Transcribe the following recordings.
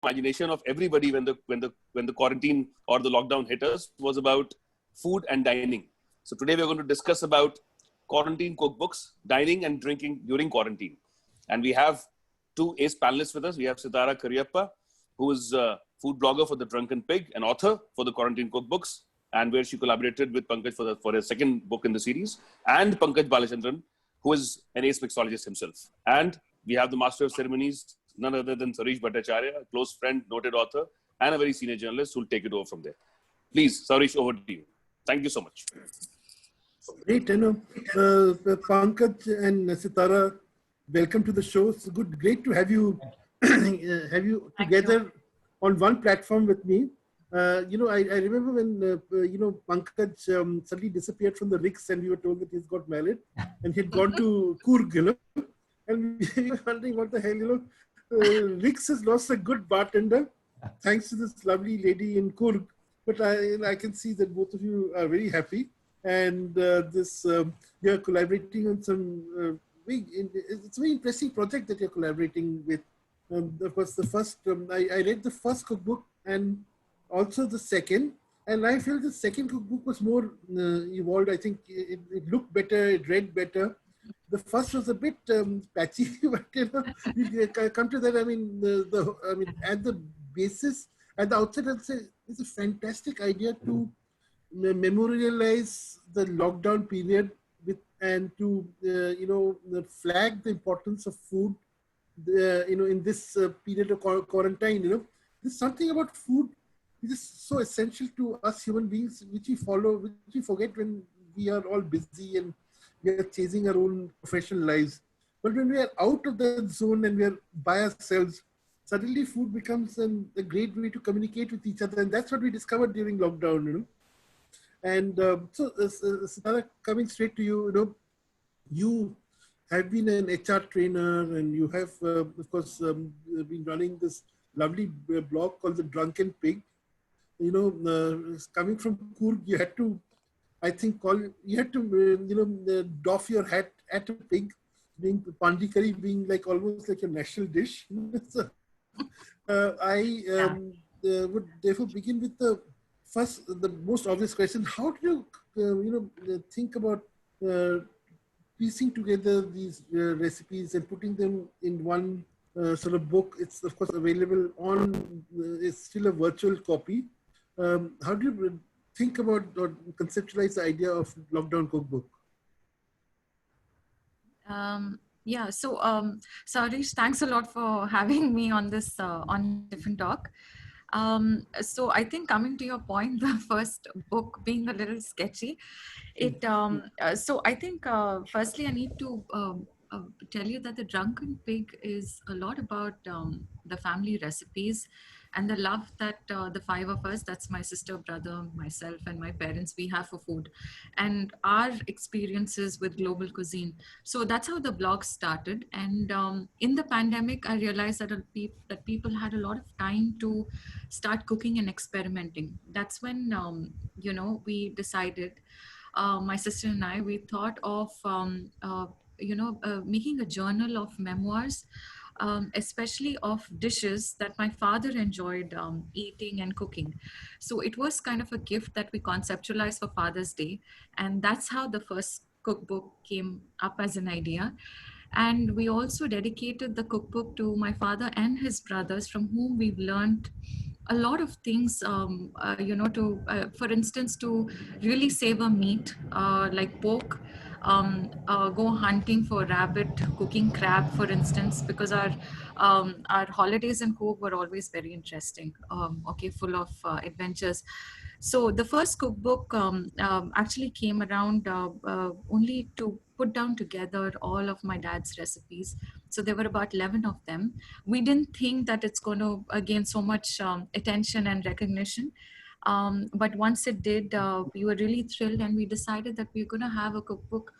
imagination of everybody when the quarantine or the lockdown hit us was about food and dining. So today we're going to discuss about quarantine cookbooks, dining and drinking during quarantine. And we have two ace panelists with us. We have Sitara Cariappa, who is a food blogger for The Drunken Pig, an author for the quarantine cookbooks, and where she collaborated with Pankaj for her second book in the series, and Pankaj Balachandran, who is an ace mixologist himself. And we have the master of ceremonies, none other than Sourish Bhattacharya, a close friend, noted author, and a very senior journalist who will take it over from there. Please, Sourish, over to you. Thank you so much. Great, Pankaj and Sitara, welcome to the show. It's great to have you together on one platform with me. I remember when Pankaj suddenly disappeared from the Ricks and we were told that he's got married and he'd gone to Coorg, and we were wondering what the hell, Ricks has lost a good bartender thanks to this lovely lady in Coorg. But I can see that both of you are very happy, and you're collaborating on some it's a very interesting project that you're collaborating with. Of course, the first I read the first cookbook and also the second, and I feel the second cookbook was more evolved. I think it looked better, it read better. The first was a bit patchy, but you come to that. I mean, at the basis, at the outset, I'd say it's a fantastic idea to memorialize the lockdown period and to flag the importance of food. In this period of quarantine, there's something about food which is so essential to us human beings, which we follow, which we forget when we are all busy and we are chasing our own professional lives. But when we are out of that zone and we are by ourselves, suddenly food becomes a great way to communicate with each other. And that's what we discovered during lockdown, And so, Sitara, coming straight to you, you have been an HR trainer and you have, of course, been running this lovely blog called The Drunken Pig. Coming from Coorg, you had to, I think, doff your hat at a pig, being pandi curry being almost like a national dish. So, I would therefore begin with the most obvious question. How do you, think about piecing together these recipes and putting them in one sort of book? It's of course available on, it's still a virtual copy. How do you think about or conceptualize the idea of lockdown cookbook? Sourish, thanks a lot for having me on this on Tiffin talk. So I think coming to your point, the first book being a little sketchy, so I think firstly I need to tell you that The Drunken Pig is a lot about the family recipes and the love that the five of us, that's my sister, brother, myself, and my parents, we have for food and our experiences with global cuisine. So that's how the blog started. And in the pandemic, I realized that people had a lot of time to start cooking and experimenting. That's when, we decided, my sister and I, we thought of, making a journal of memoirs, especially of dishes that my father enjoyed eating and cooking. So it was kind of a gift that we conceptualized for Father's Day. And that's how the first cookbook came up as an idea. And we also dedicated the cookbook to my father and his brothers, from whom we've learned a lot of things, for instance, to really savor meat, like pork, go hunting for rabbit, cooking crab, for instance, because our holidays in Coorg were always very interesting, full of adventures. So the first cookbook actually came around only to put down together all of my dad's recipes. So there were about 11 of them. We didn't think that it's going to gain so much attention and recognition. But once it did, we were really thrilled, and we decided that we're going to have a cookbook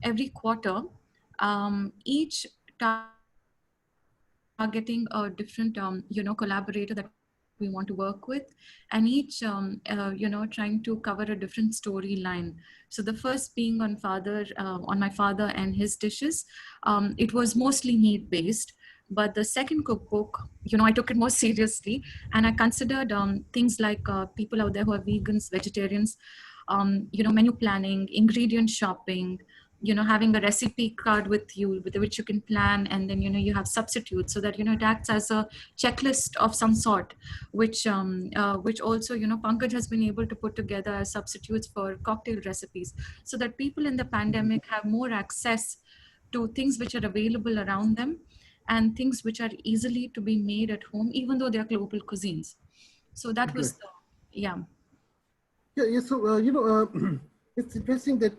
every quarter, each targeting a different, collaborator that we want to work with, and each, trying to cover a different storyline. So the first being on my father and his dishes. It was mostly meat based. But the second cookbook, I took it more seriously, and I considered things like people out there who are vegans, vegetarians, menu planning, ingredient shopping, having a recipe card with you with which you can plan, and then you have substitutes, so that it acts as a checklist of some sort, which also Pankaj has been able to put together as substitutes for cocktail recipes, so that people in the pandemic have more access to things which are available around them, and things which are easily to be made at home, even though they are global cuisines. So that was Correct. yeah. Yeah. So it's interesting that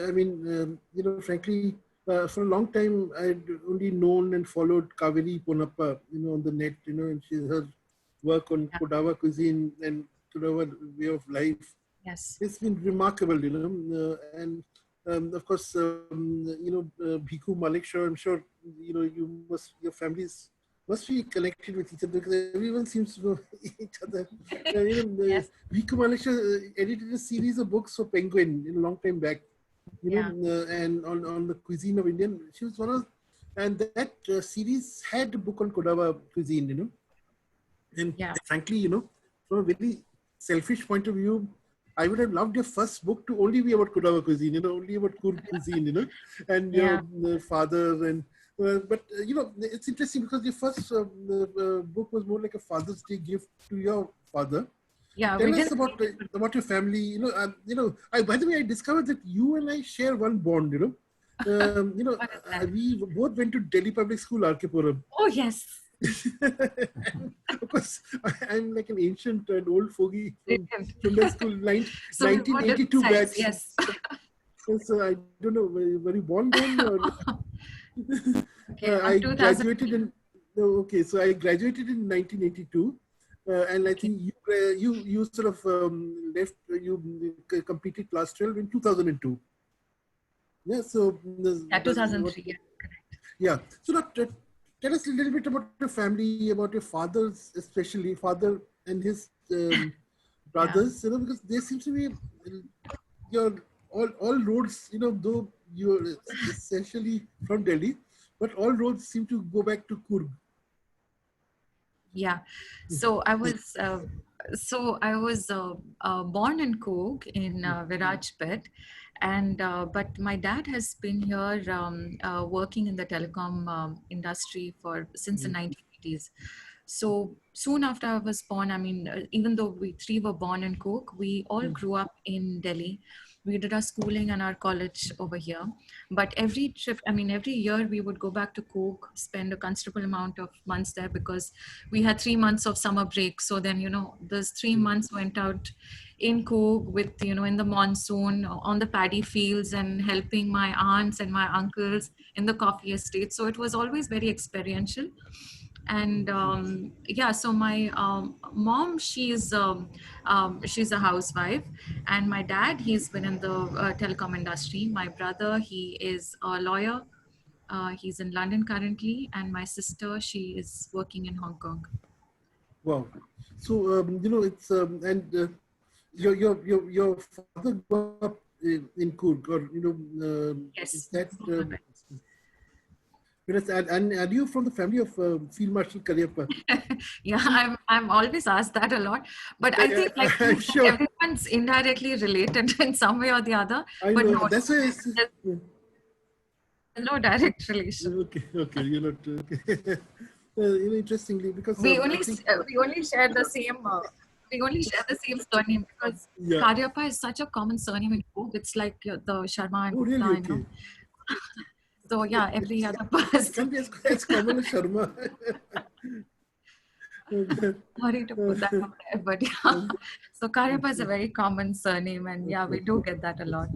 I mean, frankly, for a long time I'd only known and followed Kaveri Ponappa, on the net, and her work on Yeah. Kodava cuisine and Kodava way of life. Yes. It's been remarkable, and of course, Bhiku Malik Shah, I'm sure, your families must be connected with each other, because everyone seems to know each other. Yes. Bhiku Malik Shah edited a series of books for Penguin a long time back, Yeah. and on the cuisine of Indian. She was one of, and that series had a book on Kodava cuisine, and Yeah. frankly, from a very selfish point of view, I would have loved your first book to only be about Kodava cuisine, only about Kurd cuisine, and Yeah. your father. And but it's interesting because your first book was more like a Father's Day gift to your father. Yeah. Tell We us did. about your family. By the way, I discovered that you and I share one bond. What is that? We both went to Delhi Public School, RK Puram. Oh yes. Of course, I'm like an ancient and old fogey Brilliant. from that school, So we were different 1982 sides, batch. yes. So I don't know, were you born then? Or Okay, I 2000. graduated in. No, okay, so I graduated in 1982, and I think you sort of left. You completed class 12 in 2002. Yeah, so Yeah, 2003. Yeah, correct. yeah. So now, tell us a little bit about your family, about your father's, especially father and his brothers. Because there seems to be your all roads. Though you're essentially from Delhi, but all roads seem to go back to Kurg. Yeah. So I was born in Cook in Virajpet, and but my dad has been here working in the telecom industry since the 1980s. So soon after I was born, I mean, even though we three were born in Cook, we all grew up in Delhi. We did our schooling and our college over here. But every trip, I mean, every year we would go back to Cook, spend a considerable amount of months there, because we had 3 months of summer break. So then, those 3 months went out in Cook with, in the monsoon, on the paddy fields, and helping my aunts and my uncles in the coffee estate. So it was always very experiential. And yeah, so my mom, she's a housewife, and my dad, he's been in the telecom industry. My brother, he is a lawyer. He's in London currently, and my sister, she is working in Hong Kong. Wow. So it's and your father grew up in Kurg, or Yes. is that? And are you from the family of Field Marshal Cariappa? Yeah, I'm always asked that a lot, but I think like I'm sure. everyone's indirectly related in some way or the other. I But know. no, That's why. there's no direct relation. Okay, you're not. Okay. Interestingly, because We I only think, we only share the same. We only share the same surname, because yeah. Cariappa is such a common surname in Cook. It's like the Sharma and Oh, Gupta, really? Okay. So yeah, every other It person. can be as common as Sharma. Sorry to put that up there, but yeah. So Cariappa is a very common surname, and yeah, we do get that a lot.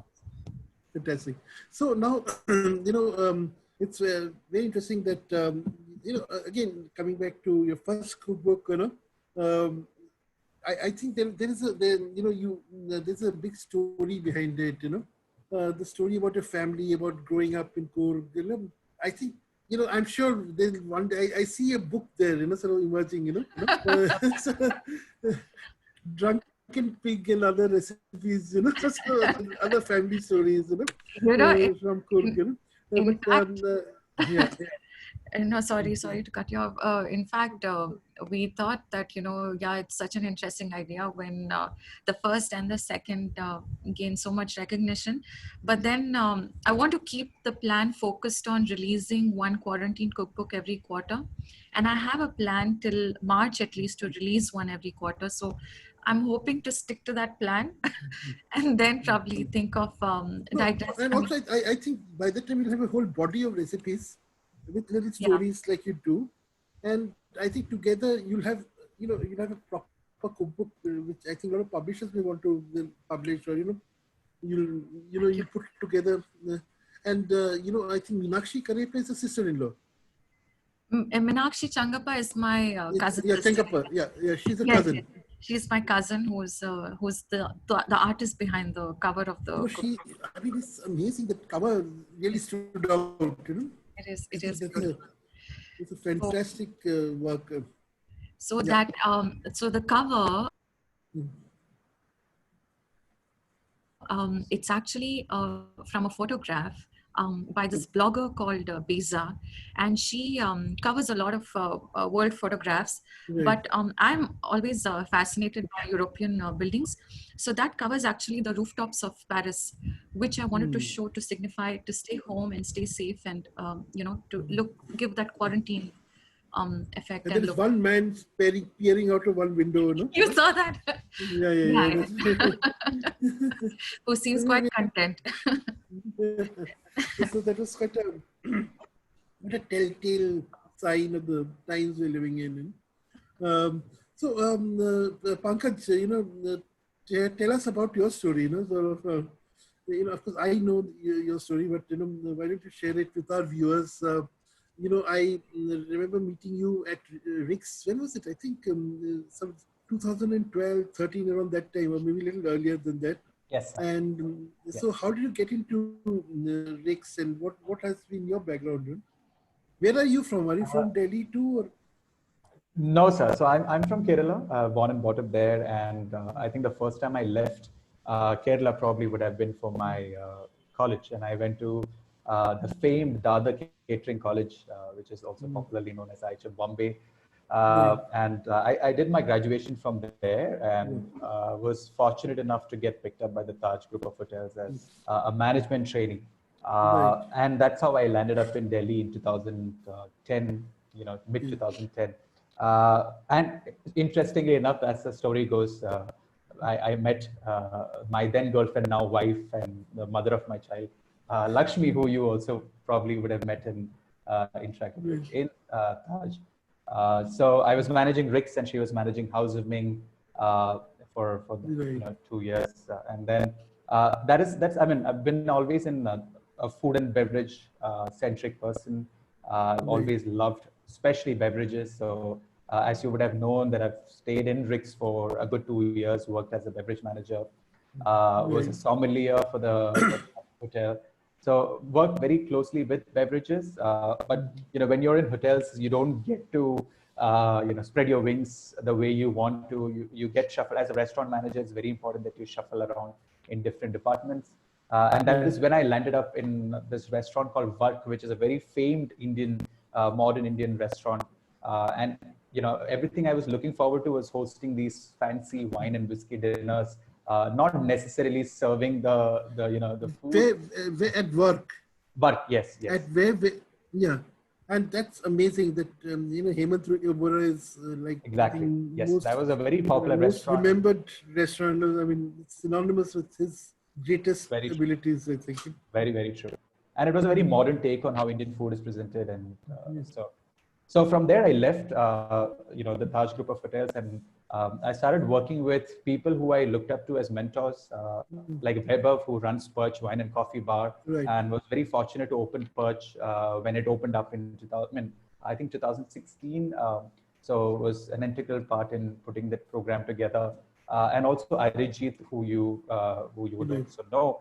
Fantastic. So now, it's very interesting that, again, coming back to your first cookbook, I think there's a big story behind it, the story about your family, about growing up in Kurg. I think, I'm sure there's one day I see a book there, sort of emerging, Drunken Pig and other recipes, so other family stories, from Kurg, in but, fact, yeah. No, sorry to cut you off. In fact, we thought that, yeah, it's such an interesting idea when the first and the second gain so much recognition. But then I want to keep the plan focused on releasing one quarantine cookbook every quarter. And I have a plan till March at least to release one every quarter. So I'm hoping to stick to that plan and then probably think of No, digress. and also I think by the time you'll have a whole body of recipes with little Yeah. stories like you do, and I think together you'll have you'll have a proper cookbook which I think a lot of publishers may want to publish, or Thank you you. put together, and I think Meenakshi Cariappa is a sister-in-law. Meenakshi Changappa is my cousin Yeah, sister. Chengappa. Yeah, she's a Yes, yes. cousin. She's my cousin who's the artist behind the cover of the cookbook. I mean, it's amazing that cover really stood out. It is beautiful. It's a So, fantastic work. so Yeah. that so the cover it's actually from a photograph by this blogger called Beza, and she covers a lot of world photographs. Right. But I'm always fascinated by European buildings. So that covers actually the rooftops of Paris, which I wanted to show to signify to stay home and stay safe, and to give that quarantine effect And and there is look. one man peering out of one window, no? You saw that? Yeah. Yeah. That's- Who seems quite content. So that was quite a telltale sign of the times we're living in. Pankaj, tell us about your story. Of course, I know your story, but why don't you share it with our viewers? I remember meeting you at Rick's. When was it? I think some 2012, 13, around that time, or maybe a little earlier than that. Yes. And so, how did you get into Rick's, and what has been your background? Where are you from? Are you from Delhi too? Or? No, sir. So I'm from Kerala, born and brought up there, and I think the first time I left Kerala probably would have been for my college, and I went to the famed Dada Catering College, which is also popularly known as IHM Bombay. And I did my graduation from there, and was fortunate enough to get picked up by the Taj Group of Hotels as a management trainee. And that's how I landed up in Delhi in 2010, mid 2010. And interestingly enough, as the story goes, I met my then girlfriend, now wife, and the mother of my child, Lakshmi, who you also probably would have met and interacted with in Taj. So I was managing Rick's, and she was managing House of Ming for 2 years, and then that's I mean, I've been always in a food and beverage centric person. I've always loved, especially beverages. So as you would have known, that I've stayed in Rick's for a good 2 years, worked as a beverage manager, was a sommelier for the hotel. So worked very closely with beverages, but when you're in hotels, you don't get to spread your wings the way you want to. You get shuffled. As a restaurant manager, it's very important that you shuffle around in different departments. And that is when I landed up in this restaurant called Vark, which is a very famed Indian, modern Indian restaurant. And everything I was looking forward to was hosting these fancy wine and whiskey dinners. Not necessarily serving the food. Where at work. But yes. At where, yeah. And that's amazing that, Hemant Yobora is like... Exactly. Yes, that was a very popular restaurant. Most remembered restaurant. I mean, it's synonymous with his greatest abilities, I think. Very, very true. And it was a very modern take on how Indian food is presented. And so from there, I left, the Taj Group of Hotels, and I started working with people who I looked up to as mentors, like Vaibhav, who runs Perch Wine and Coffee Bar, and was very fortunate to open Perch when it opened up in 2016. So it was an integral part in putting that program together. And also Arijit, who you would also know,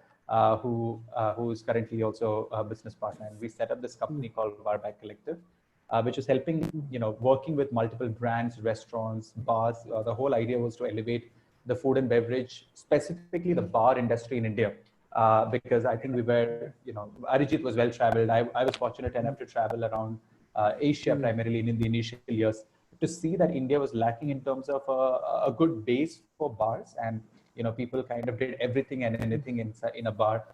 who is currently also a business partner. And we set up this company called Barback Collective, which is helping, working with multiple brands, restaurants, bars. The whole idea was to elevate the food and beverage, specifically the bar industry in India, because I think we were, Arijit was well traveled. I was fortunate enough to travel around Asia primarily in the initial years, to see that India was lacking in terms of a good base for bars, and people kind of did everything and anything in a bar.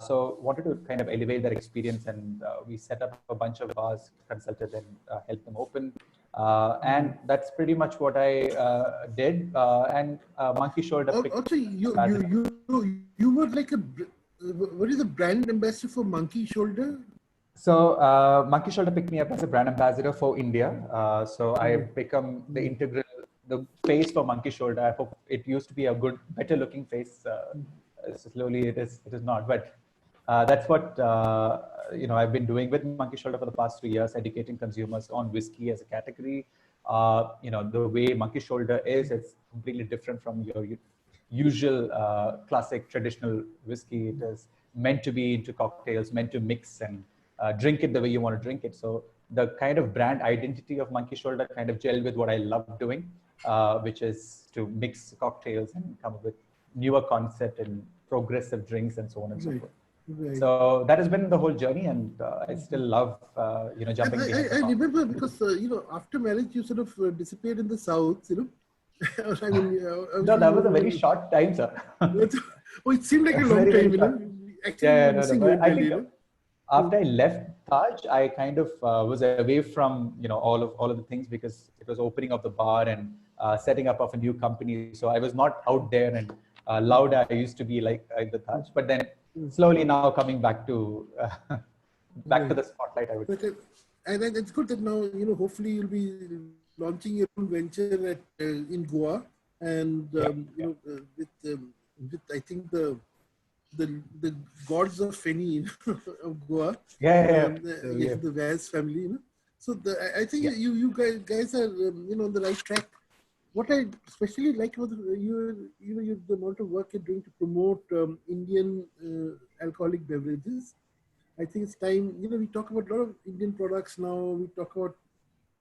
So wanted to kind of elevate their experience, and we set up a bunch of bars, consulted and helped them open. And that's pretty much what I did. And Monkey Shoulder. Also, you were like what is the brand ambassador for Monkey Shoulder? So Monkey Shoulder picked me up as a brand ambassador for India. So I've become the face for Monkey Shoulder. I hope it used to be a better looking face. Slowly it is not, but that's what I've been doing with Monkey Shoulder for the past 3 years, educating consumers on whiskey as a category. The way Monkey Shoulder is, it's completely different from your usual classic traditional whiskey. It is meant to be into cocktails, meant to mix and drink it the way you want to drink it. So the kind of brand identity of Monkey Shoulder kind of gelled with what I love doing, which is to mix cocktails and come up with newer concept and progressive drinks and so on and so forth. Right. So that has been the whole journey, and I still love jumping. I remember because after marriage you sort of disappeared in the south. I mean, no, that was a very short time, sir. Oh, it seemed like a long time. Actually, after I left Taj, I kind of was away from all of the things, because it was opening of the bar and setting up of a new company. So I was not out there and loud I used to be like at the Taj, but then slowly now coming back to the spotlight, I would say. And it's good that now hopefully you'll be launching your own venture in Goa, and with I think the gods of Feni of Goa, the Vaz family. So I think you guys are on the right track. What I especially like about the amount of work you're doing to promote Indian alcoholic beverages. I think it's time. We talk about a lot of Indian products now. We talk about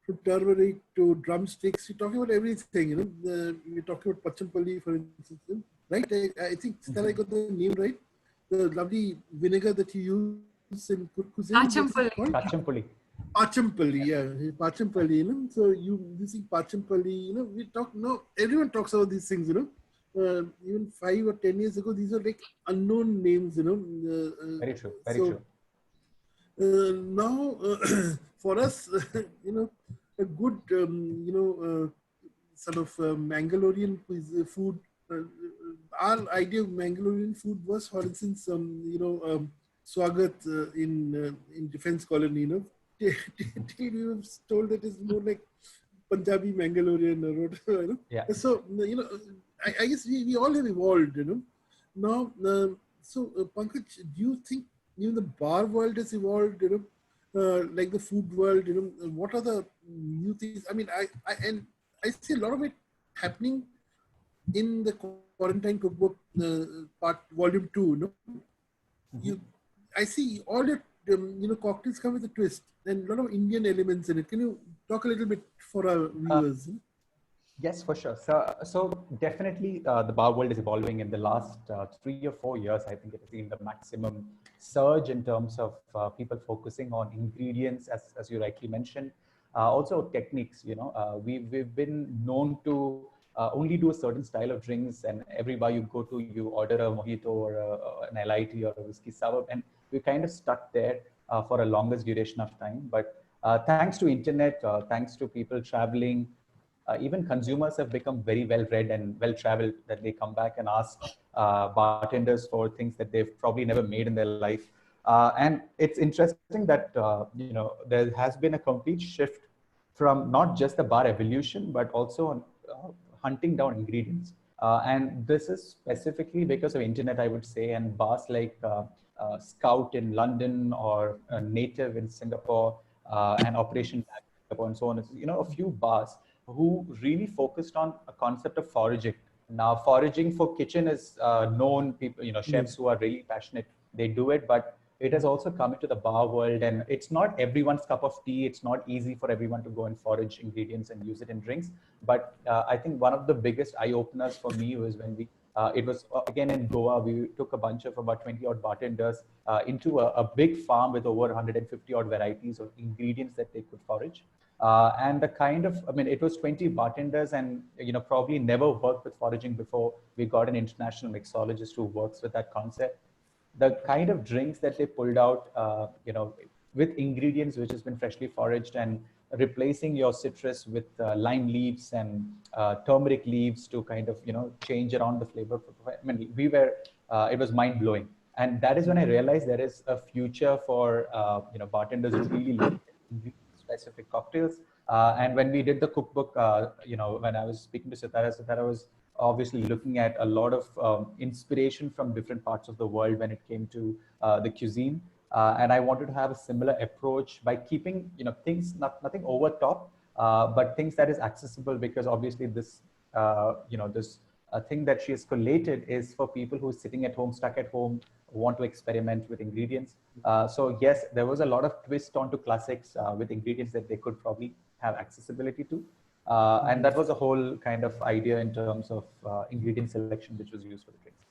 from turmeric to drumsticks. We talk about everything. We talk about pachampalli, for instance. Right? I think I got the name right. The lovely vinegar that you use in cuisine. Pachampalli. Pachampalli, yeah, Pachampalli. So you using Pachampalli. We talk now. Everyone talks about these things. Even 5 or 10 years ago, these are like unknown names. Very true. Very true. Now, for us, a good, sort of Mangalorean food. Our idea of Mangalorean food was, for instance, Swagat in Defense Colony. Till we were told that it's more like Punjabi Mangalorean or whatever. Yeah. So I guess we all have evolved. Now, Pankaj, do you think even the bar world has evolved? Like the food world. What are the new things? I mean, I see a lot of it happening in the Quarantine Cookbook part volume 2. I see all your cocktails come with a twist and a lot of Indian elements in it. Can you talk a little bit for our viewers? Yes, for sure. So definitely the bar world is evolving. In the last 3 or 4 years, I think it has seen the maximum surge in terms of people focusing on ingredients, as you rightly mentioned. Also techniques, we've been known to only do a certain style of drinks, and every bar you go to, you order a mojito or an LIT or a whiskey sour, and we kind of stuck there for a longest duration of time. But thanks to internet, thanks to people traveling, even consumers have become very well read and well traveled, that they come back and ask bartenders for things that they've probably never made in their life. And it's interesting that there has been a complete shift from not just the bar evolution, but also hunting down ingredients. And this is specifically because of internet, I would say, and bars like Scout in London or Native in Singapore and Operation Singapore and so on. A few bars who really focused on a concept of foraging. Now, foraging for kitchen is known. People, chefs who are really passionate, they do it, but it has also come into the bar world, and it's not everyone's cup of tea. It's not easy for everyone to go and forage ingredients and use it in drinks. But I think one of the biggest eye openers for me was when we It was again in Goa. We took a bunch of about 20 odd bartenders into a big farm with over 150 odd varieties of ingredients that they could forage. And the kind of, I mean, it was 20 bartenders and, probably never worked with foraging before. We got an international mixologist who works with that concept. The kind of drinks that they pulled out, with ingredients which has been freshly foraged and replacing your citrus with lime leaves and turmeric leaves to kind of, change around the flavor. I mean, it was mind blowing. And that is when I realized there is a future for, bartenders who really look at specific cocktails. And when we did the cookbook, when I was speaking to Sitara was obviously looking at a lot of inspiration from different parts of the world when it came to the cuisine. And I wanted to have a similar approach by keeping, things, nothing over top, but things that is accessible, because obviously this, this thing that she has collated is for people who are sitting at home, stuck at home, want to experiment with ingredients. So yes, there was a lot of twist onto classics with ingredients that they could probably have accessibility to. And that was a whole kind of idea in terms of ingredient selection, which was used for the drinks.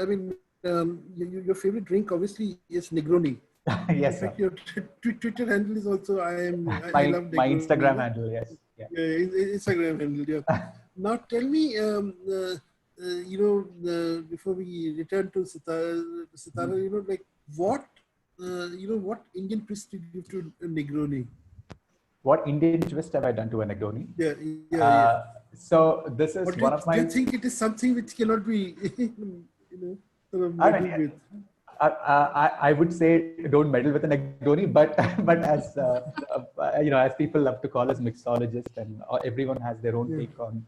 I mean, your favorite drink obviously is Negroni. Yes, in fact, sir. your Twitter handle is also I love Negroni. My Instagram handle, yes. Yeah, Instagram handle, yeah. Now tell me, before we return to Sitara, like what, what Indian twist did you do to Negroni? What Indian twist have I done to a Negroni? Yeah. So this is one of my... Do you think it is something which cannot be, sort of with? I would say don't meddle with a Negroni, but as as people love to call us mixologists, and everyone has their own take on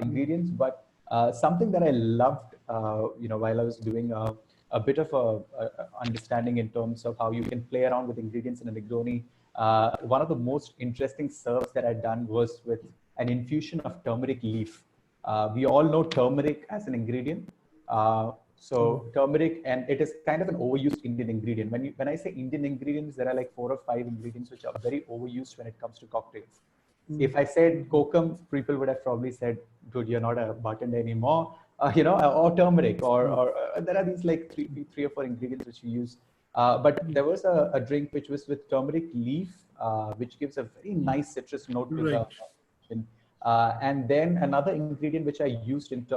ingredients. But something that I loved, while I was doing a bit of a understanding in terms of how you can play around with ingredients in a Negroni. One of the most interesting serves that I'd done was with an infusion of turmeric leaf. We all know turmeric as an ingredient. So turmeric, and it is kind of an overused Indian ingredient. When I say Indian ingredients, there are like 4 or 5 ingredients which are very overused when it comes to cocktails. If I said kokum, people would have probably said, dude, you're not a bartender anymore, or turmeric, or there are these like three or 4 ingredients which you use. But there was a drink which was with turmeric leaf, which gives a very nice citrus note to the and then another ingredient which I used instead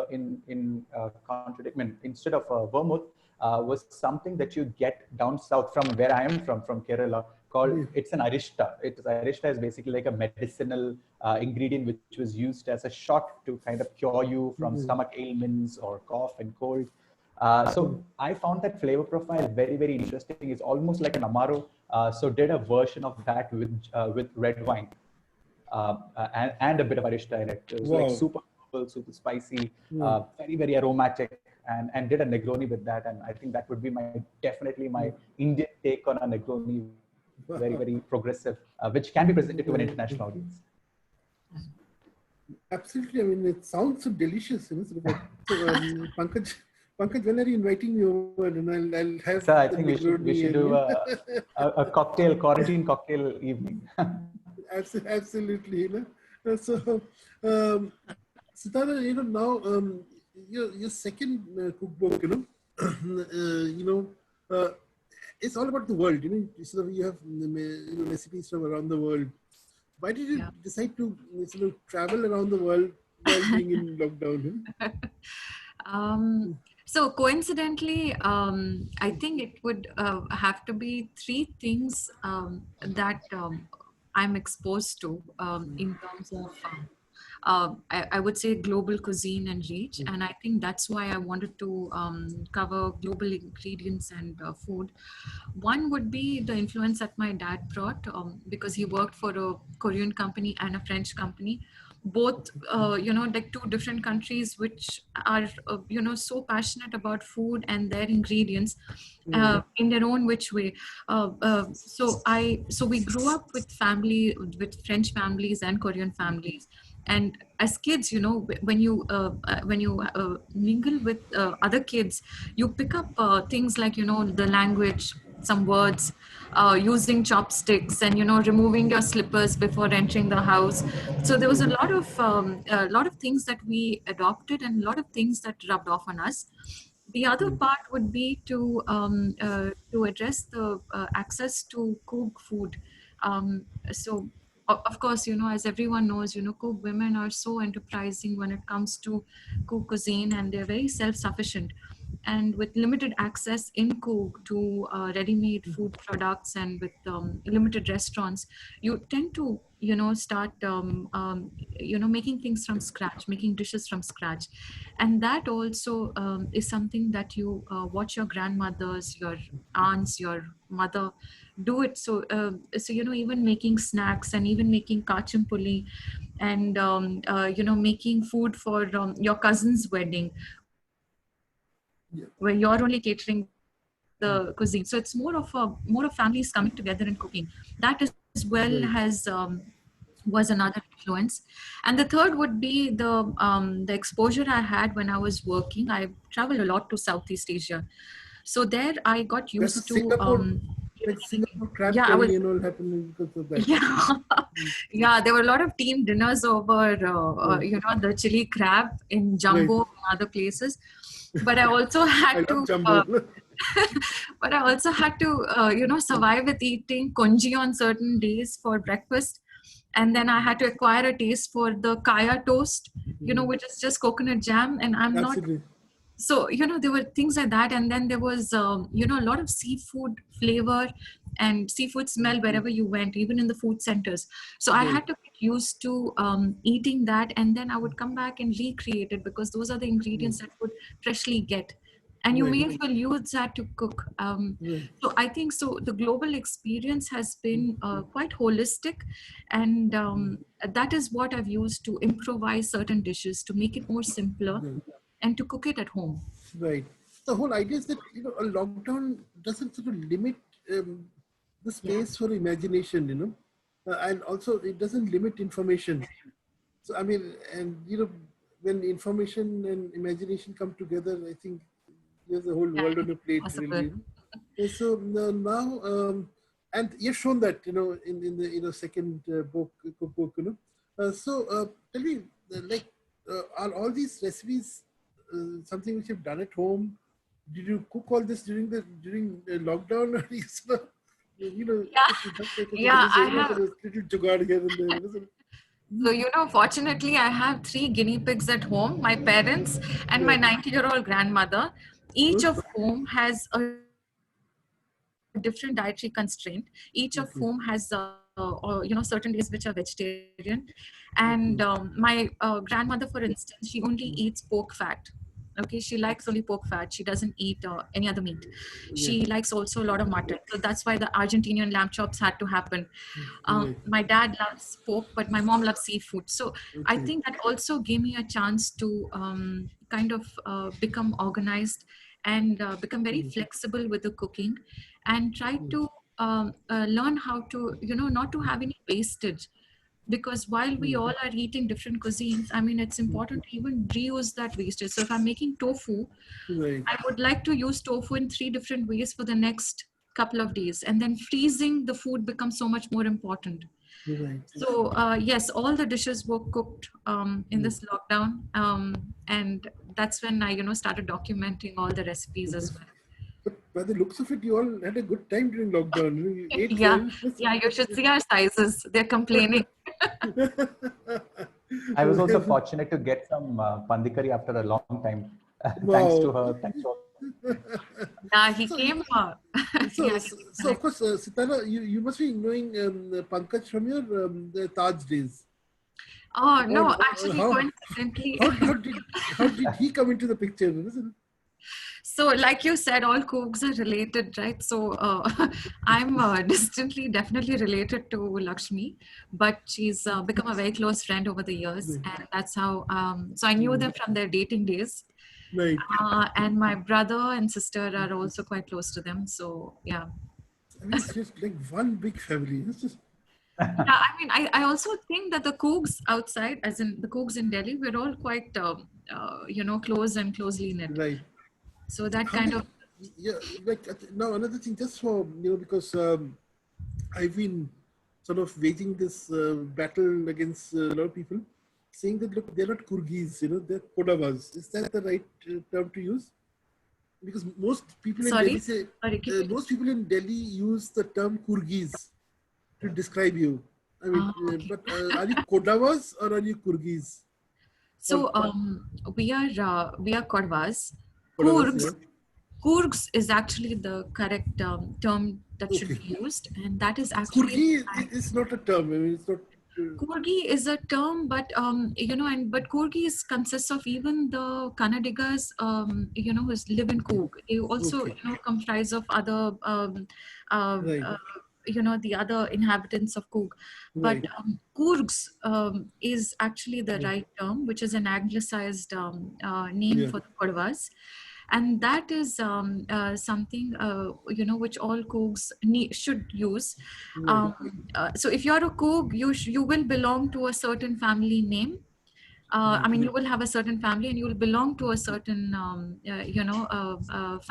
of vermouth was something that you get down south from where I am from Kerala, called, it's an arishta. Arishta is basically like a medicinal ingredient which was used as a shot to kind of cure you from stomach ailments or cough and cold. So I found that flavor profile very, very interesting. It's almost like an Amaro. So did a version of that with red wine and a bit of arishta in it. It was like super herbal, super spicy, very, very aromatic, and did a Negroni with that. And I think that would be definitely my Indian take on a Negroni, very, very progressive, which can be presented to an international audience. Absolutely. I mean, it sounds so delicious. So, Pankaj, when are you inviting me over? And I'll have. Sir, I think we should do a quarantine cocktail evening. Absolutely. So, Sitara, now your second cookbook, it's all about the world. Sort of you have recipes from around the world. Why did you decide to sort of travel around the world while being in lockdown? So coincidentally, I think it would have to be 3 things that I'm exposed to in terms of, I would say, global cuisine and reach. And I think that's why I wanted to cover global ingredients and food. One would be the influence that my dad brought, because he worked for a Korean company and a French company. Both, like 2 different countries which are, so passionate about food and their ingredients in their own which way. So we grew up with French families and Korean families. And as kids, when you mingle with other kids, you pick up things like, the language, some words, using chopsticks, and removing your slippers before entering the house. So there was a lot of things that we adopted, and a lot of things that rubbed off on us. The other part would be to address the access to cooked food. So of course, as everyone knows, cook women are so enterprising when it comes to cook cuisine, and they're very self-sufficient. And with limited access in Cook to ready-made food products, and with limited restaurants, you tend to start making things from scratch, making dishes from scratch. And that also is something that you watch your grandmothers, your aunts, your mother do it. So even making snacks, and even making kachampuli, and making food for your cousin's wedding, where you're only catering the cuisine. So it's more of families coming together and cooking. That as well was another influence. And the third would be the exposure I had when I was working. I traveled a lot to Southeast Asia. So there I got That's a used to Singapore, like cooking. Singapore crab Yeah, I was curry and all happening because of that. yeah. Yeah, there were a lot of team dinners over the chili crab in Right. Jumbo and other places. But I also I had love to jumbo. survive with eating congee on certain days for breakfast. And then I had to acquire a taste for the kaya toast, which is just coconut jam. And I'm not, Absolutely. so, there were things like that. And then there was, a lot of seafood flavor and seafood smell wherever you went, even in the food centers. So I had to get used to eating that. And then I would come back and recreate it, because those are the ingredients that would freshly get. And you may as well use that to cook. So I think so. The global experience has been quite holistic, and that is what I've used to improvise certain dishes, to make it more simpler, and to cook it at home. Right. The whole idea is that a lockdown doesn't sort of limit the space for imagination, and also it doesn't limit information. So I mean, and when information and imagination come together, I think there's a whole world on a plate, really. So now, and you've shown that in the second book, cookbook. Tell me, are all these recipes something which you've done at home? Did you cook all this during the lockdown, or you sort of, I have. little jugaad here and there? So, fortunately, I have 3 guinea pigs at home, my parents and my 90-year-old grandmother, each of whom has a different dietary constraint, each of whom has, certain days which are vegetarian. And my grandmother, for instance, she only eats pork fat. Okay, she likes only pork fat. She doesn't eat any other meat. She likes also a lot of mutton. So that's why the Argentinian lamb chops had to happen. My dad loves pork, but my mom loves seafood. So I think that also gave me a chance to kind of become organized, and become very flexible with the cooking, and try to learn how to, not to have any wastage. Because while we all are eating different cuisines, I mean, it's important to even reuse that wastage. So if I'm making tofu, I would like to use tofu in 3 different ways for the next couple of days. And then freezing the food becomes so much more important. So yes, all the dishes were cooked in this lockdown. And that's when I, started documenting all the recipes as well. But by the looks of it, you all had a good time during lockdown. You ate Yeah, you should see our sizes. They're complaining. I was also fortunate to get some pandikari after a long time. Thanks to her. Thanks to her. Yeah, he came. So of course, Sitara, you must be knowing Pankaj from your the Taj days. Oh no, actually, coincidentally. How did he come into the picture? So like you said, all cooks are related, right? So I'm distantly, definitely related to Lakshmi, but she's become a very close friend over the years. And that's how, so I knew them from their dating days. Right. And my brother and sister are also quite close to them. So yeah. I mean, it's just like one big family. It's just... Yeah, I mean, I also think that the cooks outside, as in the cooks in Delhi, we're all quite, close and closely knit. Right. So that kind of Yeah, like now another thing, just for because I've been sort of waging this battle against a lot of people, saying that look, they're not kurgis, they're kodavas. Is that the right term to use? Because most people in Delhi Sorry, say keep it. most people in Delhi use the term kurgis to describe you. I mean, Okay. but are you kodavas or are you kurgis? Or So we are Kodwas. kodavas? Kurgs. Yeah. Kurgs is actually the correct term that should Okay. be used, and that is actually. Kurgi is not a term. I mean, it's not. Kurgi is a term, but but Kurgis consists of even the Kannadigas, who live in Coorg. They also, Okay. comprise of other, Right. the other inhabitants of Coorg. But Right. Coorgs is actually the Right. right term, which is an anglicized name Yeah. for the Kodwas. And that is something, which all Coorgs should use. Right. Um, so if you're a Coorg, you will belong to a certain family name. I mean, you will have a certain family, and you will belong to a certain,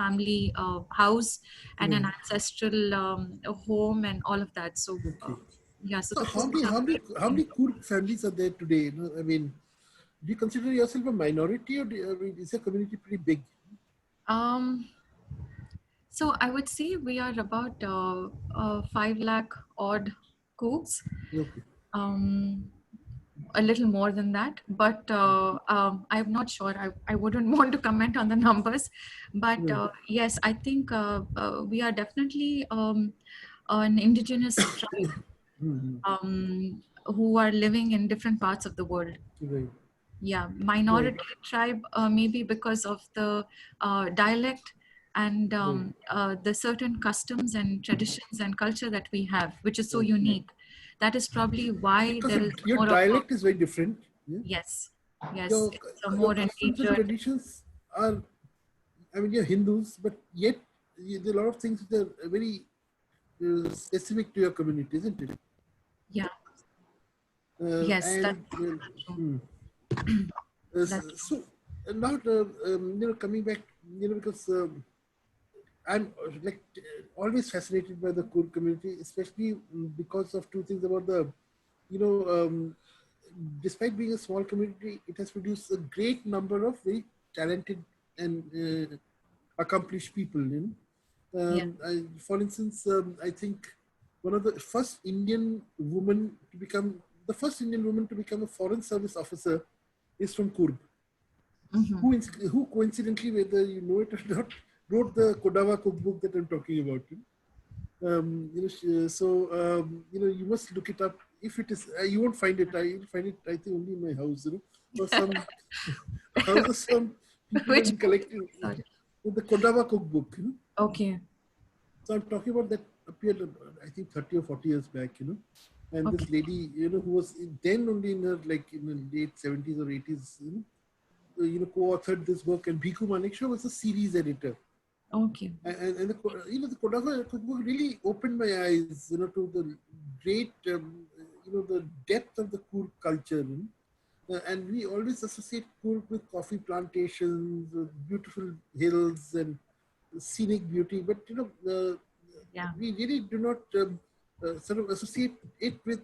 family house and an Right. ancestral home and all of that. So, Okay. yeah. So So the how Coorgs many are how many very how many important. Kurd families are there today? I mean, do you consider yourself a minority, or I mean, is your community pretty big? Um, so I would say we are about 5 lakh odd Coorgs. Okay. Um, a little more than that, but I'm not sure. I wouldn't want to comment on the numbers, but Right. yes, I think we are definitely an indigenous tribe Mm-hmm. who are living in different parts of the world. Right. Yeah, Right. minority tribe, maybe because of the dialect and Right. the certain customs and traditions and culture that we have, which is so Right. unique. That is probably why Because there is your more of a, dialect is very different. Yeah. yes, yes, Your it's a your more customs and endangered. traditions are. I mean, you're Hindus, but yet there are a lot of things that are very specific to your community, isn't it? Yeah, yes, that's And true. hmm. That's So now, coming back, because I'm like always fascinated by the Kurd community, especially because of two things about the, you know, despite being a small community, it has produced a great number of very talented and accomplished people. yeah. For instance, I think one of the first Indian woman to become the first Indian woman to become a foreign service officer is from Kurd, Mm-hmm. who coincidentally, whether you know it or not, wrote the Kodava cookbook that I'm talking about. You must look it up. If it is, you won't find it. You'll find it, I think, only in my house, or some house of some people Which in book? collective. Sorry. The Kodava cookbook. Okay. So I'm talking about that appeared, I think, 30 or 40 years back. And Okay. this lady, who was then only in her in the late 70s or 80s, co-authored this book, and Bhiku Manekshaw was the series editor. Okay. And the Kodava cookbook really opened my eyes, to the great, the depth of the Kurd culture. And we always associate Kurd with coffee plantations, beautiful hills, and scenic beauty. But Yeah. we really do not sort of associate it with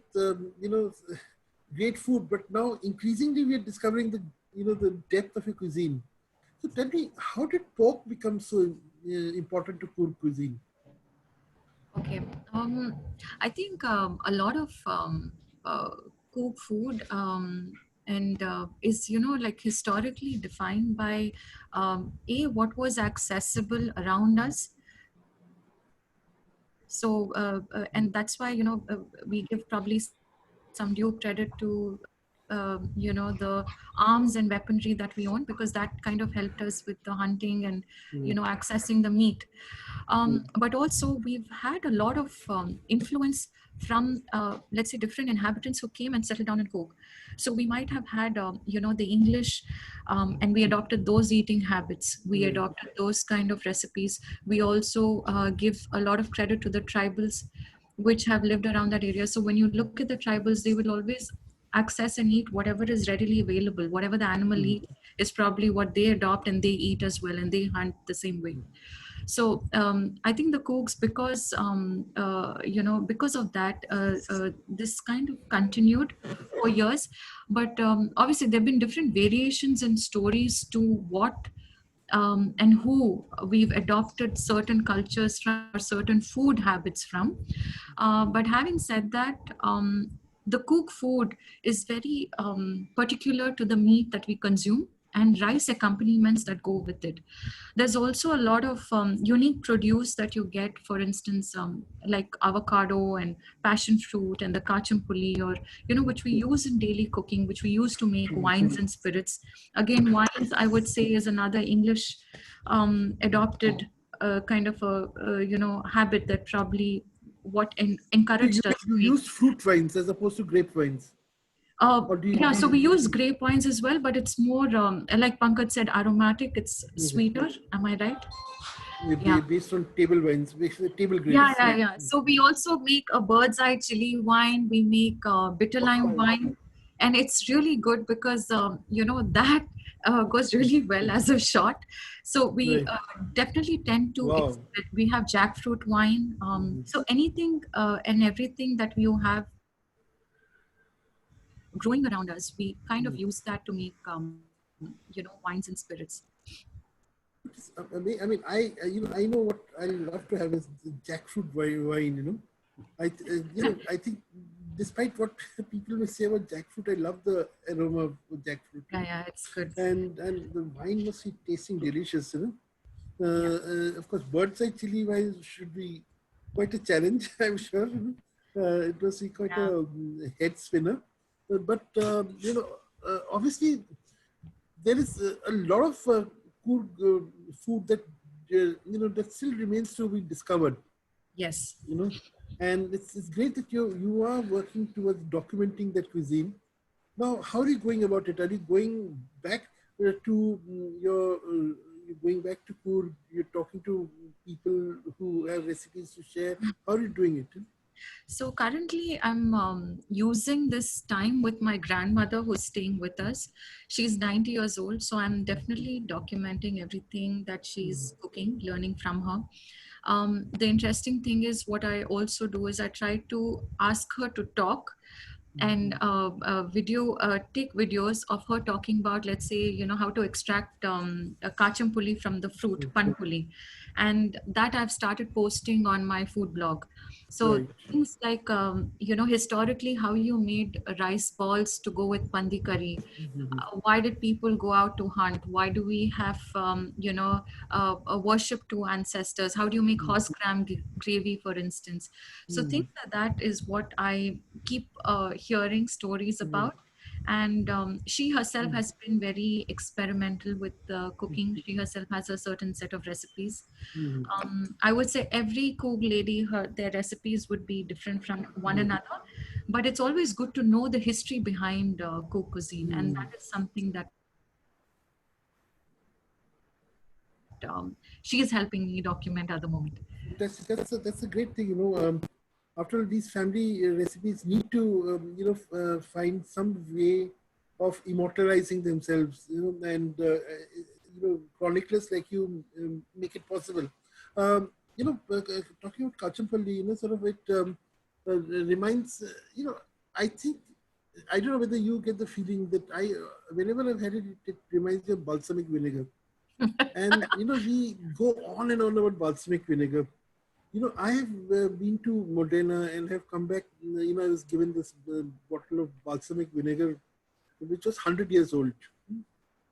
great food. But now increasingly we are discovering the depth of your cuisine. So tell me, how did pork become so important to Kurd cuisine? Okay. I think a lot of cooked food and is like historically defined by what was accessible around us. So and that's why we give probably some due credit to the arms and weaponry that we own, because that kind of helped us with the hunting and Right. accessing the meat. Right. But also we've had a lot of influence from let's say different inhabitants who came and settled down in Cook. So we might have had the English, and we adopted those eating habits, we Right. adopted those kind of recipes. We also give a lot of credit to the tribals which have lived around that area. So when you look at the tribals, they will always access and eat whatever is readily available. Whatever the animal eats is probably what they adopt and they eat as well, and they hunt the same way. So I think the cooks, because because of that, this kind of continued for years. But obviously, there have been different variations in stories to what and who we've adopted certain cultures from or certain food habits from. But having said that, the cooked food is very particular to the meat that we consume and rice accompaniments that go with it. There's also a lot of unique produce that you get, for instance, like avocado and passion fruit and the kachampuli, or, which we use in daily cooking, which we use to make wines and spirits. Again, wines, I would say, is another English adopted kind of a habit that probably what encouraged us to You make. use fruit wines as opposed to grape wines. Or do you, Yeah, so we use grape wines as well, but it's more, like Pankaj said, aromatic. It's sweeter. Am I right? Yeah. based on table wines, basically table grapes. Yeah. So we also make a bird's eye chili wine. We make bitter lime wine, and it's really good because that goes really well as a shot. So we Right. definitely tend to. Wow. We have jackfruit wine. So anything and everything that you have growing around us, we kind of use that to make wines and spirits. I know what I love to have is the jackfruit wine. I think despite what people may say about jackfruit, I love the aroma of jackfruit. Yeah, it's good. And the wine must be tasting delicious. Of course, bird's eye chili wine should be quite a challenge, I'm sure. It was quite a head spinner. But obviously, there is a lot of good food that that still remains to be discovered. Yes. And it's great that you are working towards documenting that cuisine. Now, how are you going about it? Are you going back to you're going back to Coorg? You're talking to people who have recipes to share. How are you doing it? So currently I'm using this time with my grandmother who's staying with us. She's 90 years old. So I'm definitely documenting everything that she's cooking, learning from her. The interesting thing is what I also do is I try to ask her to talk and take videos of her talking about, let's say, how to extract a kachampuli from the fruit, panpuli. And that I've started posting on my food blog. So things like, historically, how you made rice balls to go with pandi curry. Why did people go out to hunt? Why do we have, a worship to ancestors? How do you make horse gram gravy, for instance? So things like that is what I keep hearing stories about. And she herself has been very experimental with cooking. She herself has a certain set of recipes. I would say every cook lady, their recipes would be different from one another, but it's always good to know the history behind cook cuisine, and that is something that she is helping me document at the moment. That's a great thing. After all, these family recipes need to find some way of immortalizing themselves, and chroniclers like you make it possible. Talking about kachampalli, sort of it reminds, I think, I don't know whether you get the feeling that whenever I've had it, it reminds me of balsamic vinegar. And, we go on and on about balsamic vinegar. I have been to Modena and have come back. I was given this bottle of balsamic vinegar, which was 100 years old.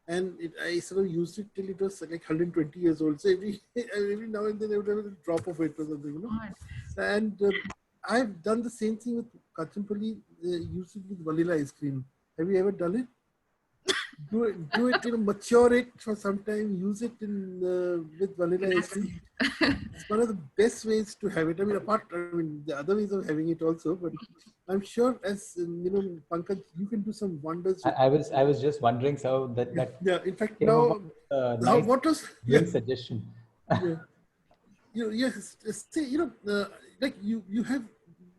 And I sort of used it till it was like 120 years old. So every now and then I would have a drop of it or something, And I've done the same thing with kachampalli, used it with vanilla ice cream. Have you ever done it? Do it, mature it for some time, use it with vanilla ice cream. It's one of the best ways to have it. The other ways of having it also, but I'm sure as, Pankaj, you can do some wonders. I was just wondering, so that yeah, in fact, now, nice what was suggestion. Yes, say, like you have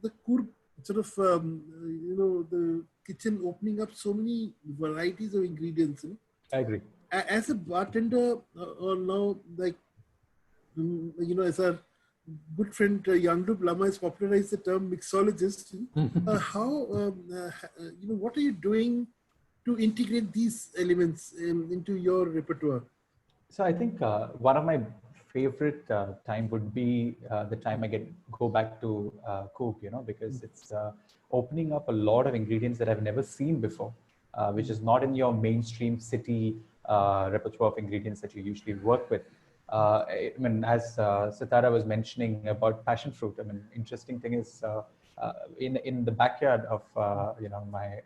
the Coorg sort of, the kitchen opening up so many varieties of ingredients. I agree. As a bartender, or now, like, as our good friend Yangdup Lama has popularized the term mixologist, what are you doing to integrate these elements into your repertoire? So I think one of my favorite time would be the time I go back to cook, because it's opening up a lot of ingredients that I've never seen before, which is not in your mainstream city repertoire of ingredients that you usually work with. I mean, as Sitara was mentioning about passion fruit, I mean, interesting thing is in the backyard of my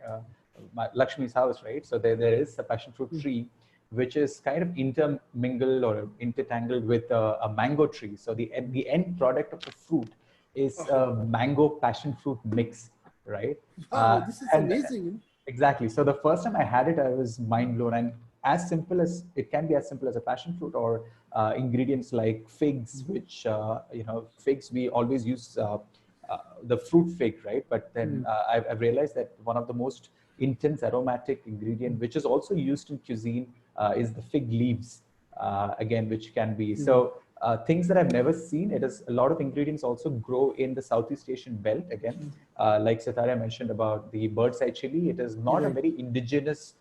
Lakshmi's house, right? So there is a passion fruit tree, which is kind of intermingled or intertangled with a mango tree. So the end product of the fruit is a mango passion fruit mix, right? Wow, this is And amazing. exactly. So the first time I had it, I was mind blown. And as simple as it can be, as simple as a passion fruit, or ingredients like figs, which figs we always use the fruit fig, right? But then I've realized that one of the most intense aromatic ingredient, which is also used in cuisine, is the fig leaves, again, which can be so. Things that I've never seen. It is a lot of ingredients also grow in the Southeast Asian belt. Again, like Sitara mentioned about the bird's eye chili, it is not a very indigenous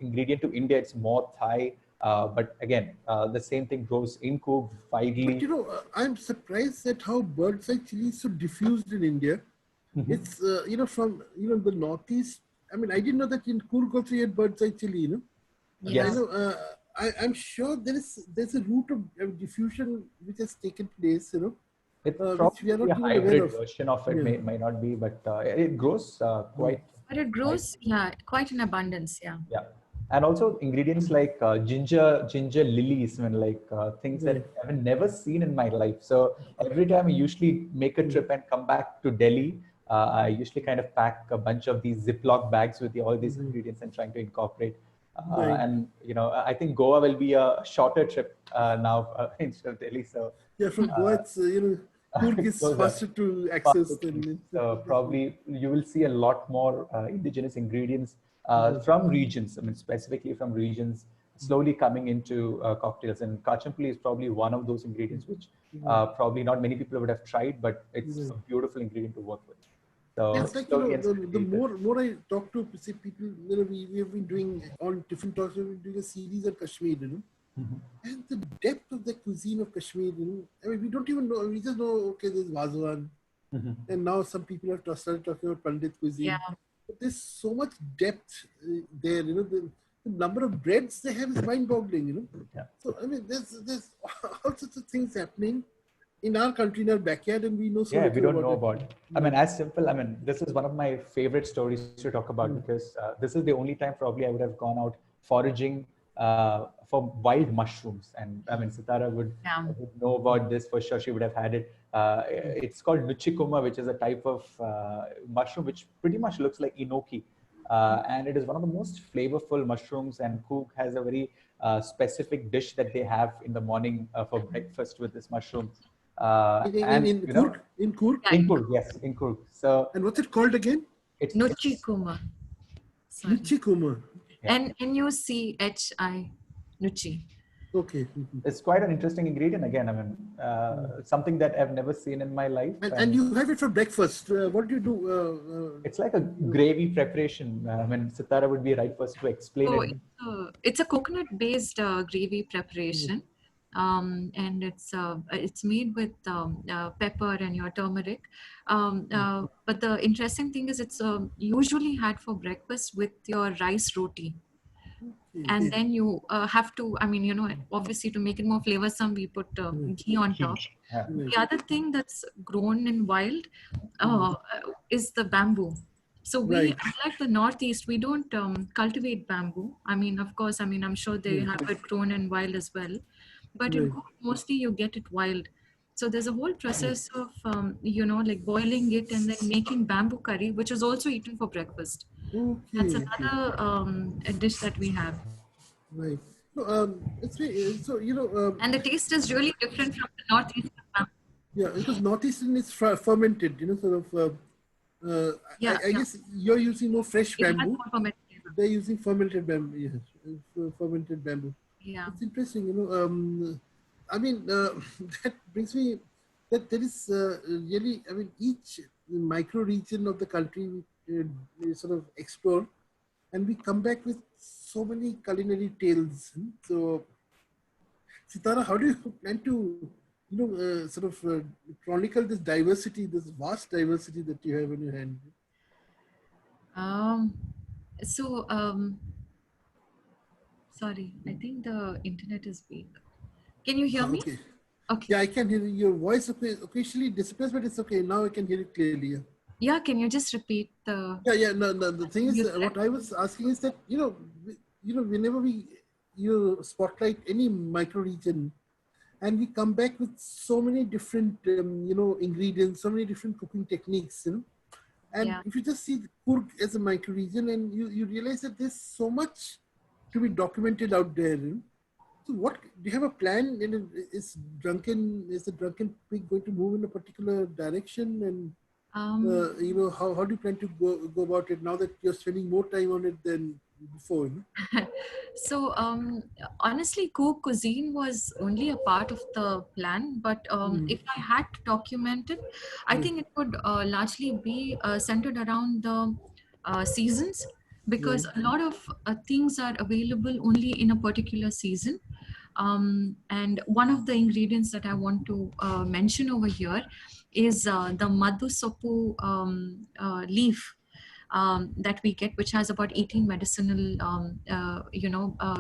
ingredient to India. It's more Thai. But again, the same thing grows in Cook, widely. But I'm surprised at how bird's eye chili is so diffused in India. It's from the northeast. I mean, I didn't know that in Coorg also you had bird's eye chili. Yes. I'm sure there's a route of diffusion which has taken place. It's which we are probably not a even aware hybrid of. version of it. May not be, but it grows quite. But it grows, quite in abundance. Yeah. Yeah, and also ingredients like ginger lilies, and like things that I've never seen in my life. So every time I usually make a trip and come back to Delhi, I usually kind of pack a bunch of these Ziploc bags with all these ingredients and trying to incorporate. And I think Goa will be a shorter trip now instead of Delhi. So Yeah, from Goa, it's Coorg is those are faster to access than. probably you will see a lot more indigenous ingredients from regions. I mean, specifically from regions, slowly coming into cocktails. And kachampuli is probably one of those ingredients which probably not many people would have tried, but it's a beautiful ingredient to work with. So It's like the more I talk to people, we have been doing on Tiffin talks. We've been doing a series on Kashmir, and the depth of the cuisine of Kashmir. I mean, we don't even know. We just know, okay, there's Vazwan, and now some people have started talking about Pandit cuisine. Yeah. But there's so much depth there. The number of breads they have is mind-boggling. Yeah. So I mean, there's all sorts of things happening in our country, in our backyard, and we know so we don't know it. about it. I mean, as simple. I mean, this is one of my favorite stories to talk about because this is the only time probably I would have gone out foraging for wild mushrooms. And I mean, Sitara would know about this for sure. She would have had it. It's called nuchikuma, which is a type of mushroom which pretty much looks like enoki. And it is one of the most flavorful mushrooms. And Cook has a very specific dish that they have in the morning for breakfast with this mushroom. In Coorg? In Coorg? In Coorg, yes, in Coorg. So, and what's it called again? It's Nuchikuma. Nuchikuma. Nuchi. Nuchi. Okay. It's quite an interesting ingredient. Again, I mean, something that I've never seen in my life. And you have it for breakfast. What do you do? It's like a gravy preparation. I mean, Sitara would be right first to explain it. It's a coconut-based gravy preparation. And it's made with pepper and your turmeric. But the interesting thing is it's usually had for breakfast with your rice roti. And then you have to, I mean, obviously to make it more flavorsome, we put ghee on top. The other thing that's grown in wild is the bamboo. So we, unlike the Northeast, we don't cultivate bamboo. I mean, of course, I'm sure they have it grown in wild as well. But in Cook, mostly you get it wild. So there's a whole process of, like boiling it and then making bamboo curry, which is also eaten for breakfast. That's another dish that we have. Right. It's and the taste is really different from the Northeast. Yeah, because Northeastern is fermented, sort of. I guess you're using more fresh bamboo. They're using fermented bamboo. Yes, fermented bamboo. Yeah. It's interesting, I mean, that brings me that there is really, I mean, each micro region of the country we sort of explore, and we come back with so many culinary tales. So, Sitara, how do you plan to, sort of chronicle this diversity, this vast diversity that you have in your hand? Um, so, sorry, I think the internet is weak. Can you hear me? Okay. Okay. Yeah, I can hear your voice occasionally disappears, but it's okay. Now I can hear it clearly. Yeah. Yeah, can you just repeat the Yeah. No. The thing is, you said? what I was asking is that whenever we spotlight any micro region, and we come back with so many different ingredients, so many different cooking techniques, and Yeah. if you just see the Kurg as a micro region, and you realize that there's so much to be documented out there. So what do you have a plan? Is the drunken pig going to move in a particular direction, and Um, how do you plan to go about it now that you're spending more time on it than before? so honestly, cook cuisine was only a part of the plan, but if I had to document it, I think it would largely be centered around the seasons, because a lot of things are available only in a particular season. And one of the ingredients that I want to mention over here is the madhu sopu leaf that we get, which has about 18 medicinal,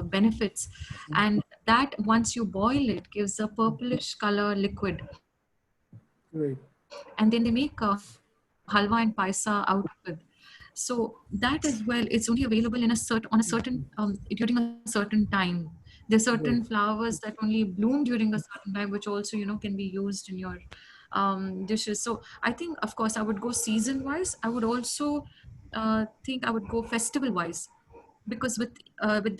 benefits. And that, once you boil it, gives a purplish color liquid. Right. And then they make halwa and paisa out of it. So that as well, it's only available in during a certain time. There's certain Right. flowers that only bloom during a certain time, which also can be used in your dishes. So I think, of course, I would go season wise. I would also think I would go festival wise, because with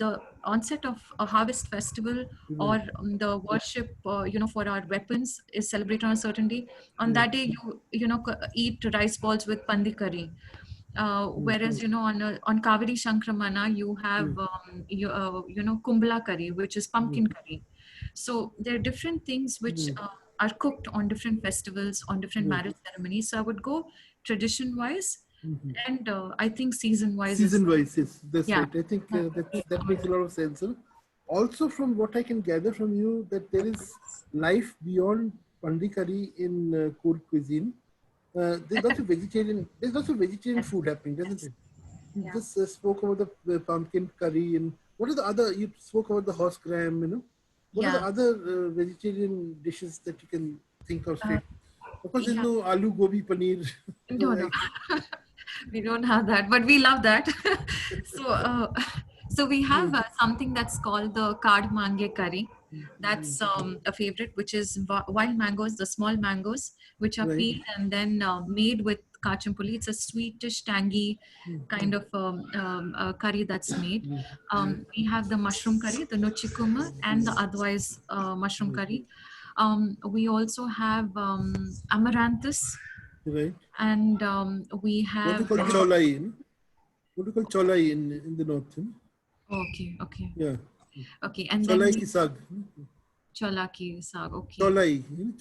the onset of a harvest festival, or Right. the worship for our weapons is celebrated on a certain day. On Right. that day, eat rice balls with pandi curry. Whereas on Kaveri Shankramana you have kumbla curry, which is pumpkin curry. So there are different things which are cooked on different festivals, on different Right. marriage ceremonies. So I would go tradition wise, and I think season wise is, Season wise, yes, that's yeah. right. I think that makes a lot of sense. Also, from what I can gather from you, that there is life beyond pandi curry in Kurd cuisine. There's lots of vegetarian. There's lots of vegetarian Yes. food happening, doesn't Yes. it? You Yeah. just spoke about the pumpkin curry, and what are the other? You spoke about the horse gram. What are the Yeah. other vegetarian dishes that you can think of Uh, straight? Of course, there's yeah. no aloo gobi paneer. No, no. Right. We don't have that, but we love that. so, so we have something that's called the card mange curry. That's a favorite, which is wild mangoes, the small mangoes, which are Right. peeled and then made with kachampuli. It's a sweetish, tangy kind of curry that's made. We have the mushroom curry, the nuchikuma, and the otherwise mushroom curry. We also have amaranthus, Right. and we What do have you call cholai? What do you call cholai in the north? okay, okay, Yeah. okay, and then Cholai we ki sag. chola ki saag, okay, Cholai.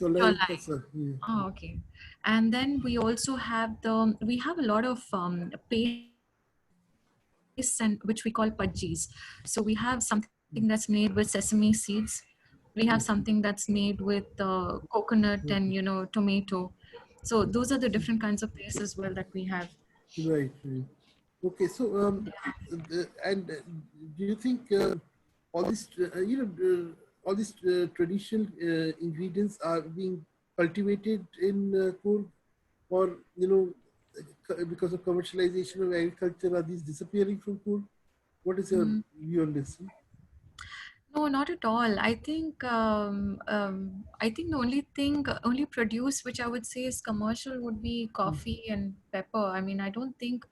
Cholai chola. ka sag. Yeah. Oh, okay. And then we also have we have a lot of pastes, and which we call pudgies. So we have something that's made with sesame seeds. We have something that's made with coconut and tomato. So those are the different kinds of pastes as well that we have. Right. Right. Okay. So, do you think all these, all these traditional ingredients are being cultivated in Coorg, or because of commercialization of agriculture, are these disappearing from Coorg? What is your Mm. view on this? No, not at all. I think the only produce which I would say is commercial would be coffee and pepper. I mean, I don't think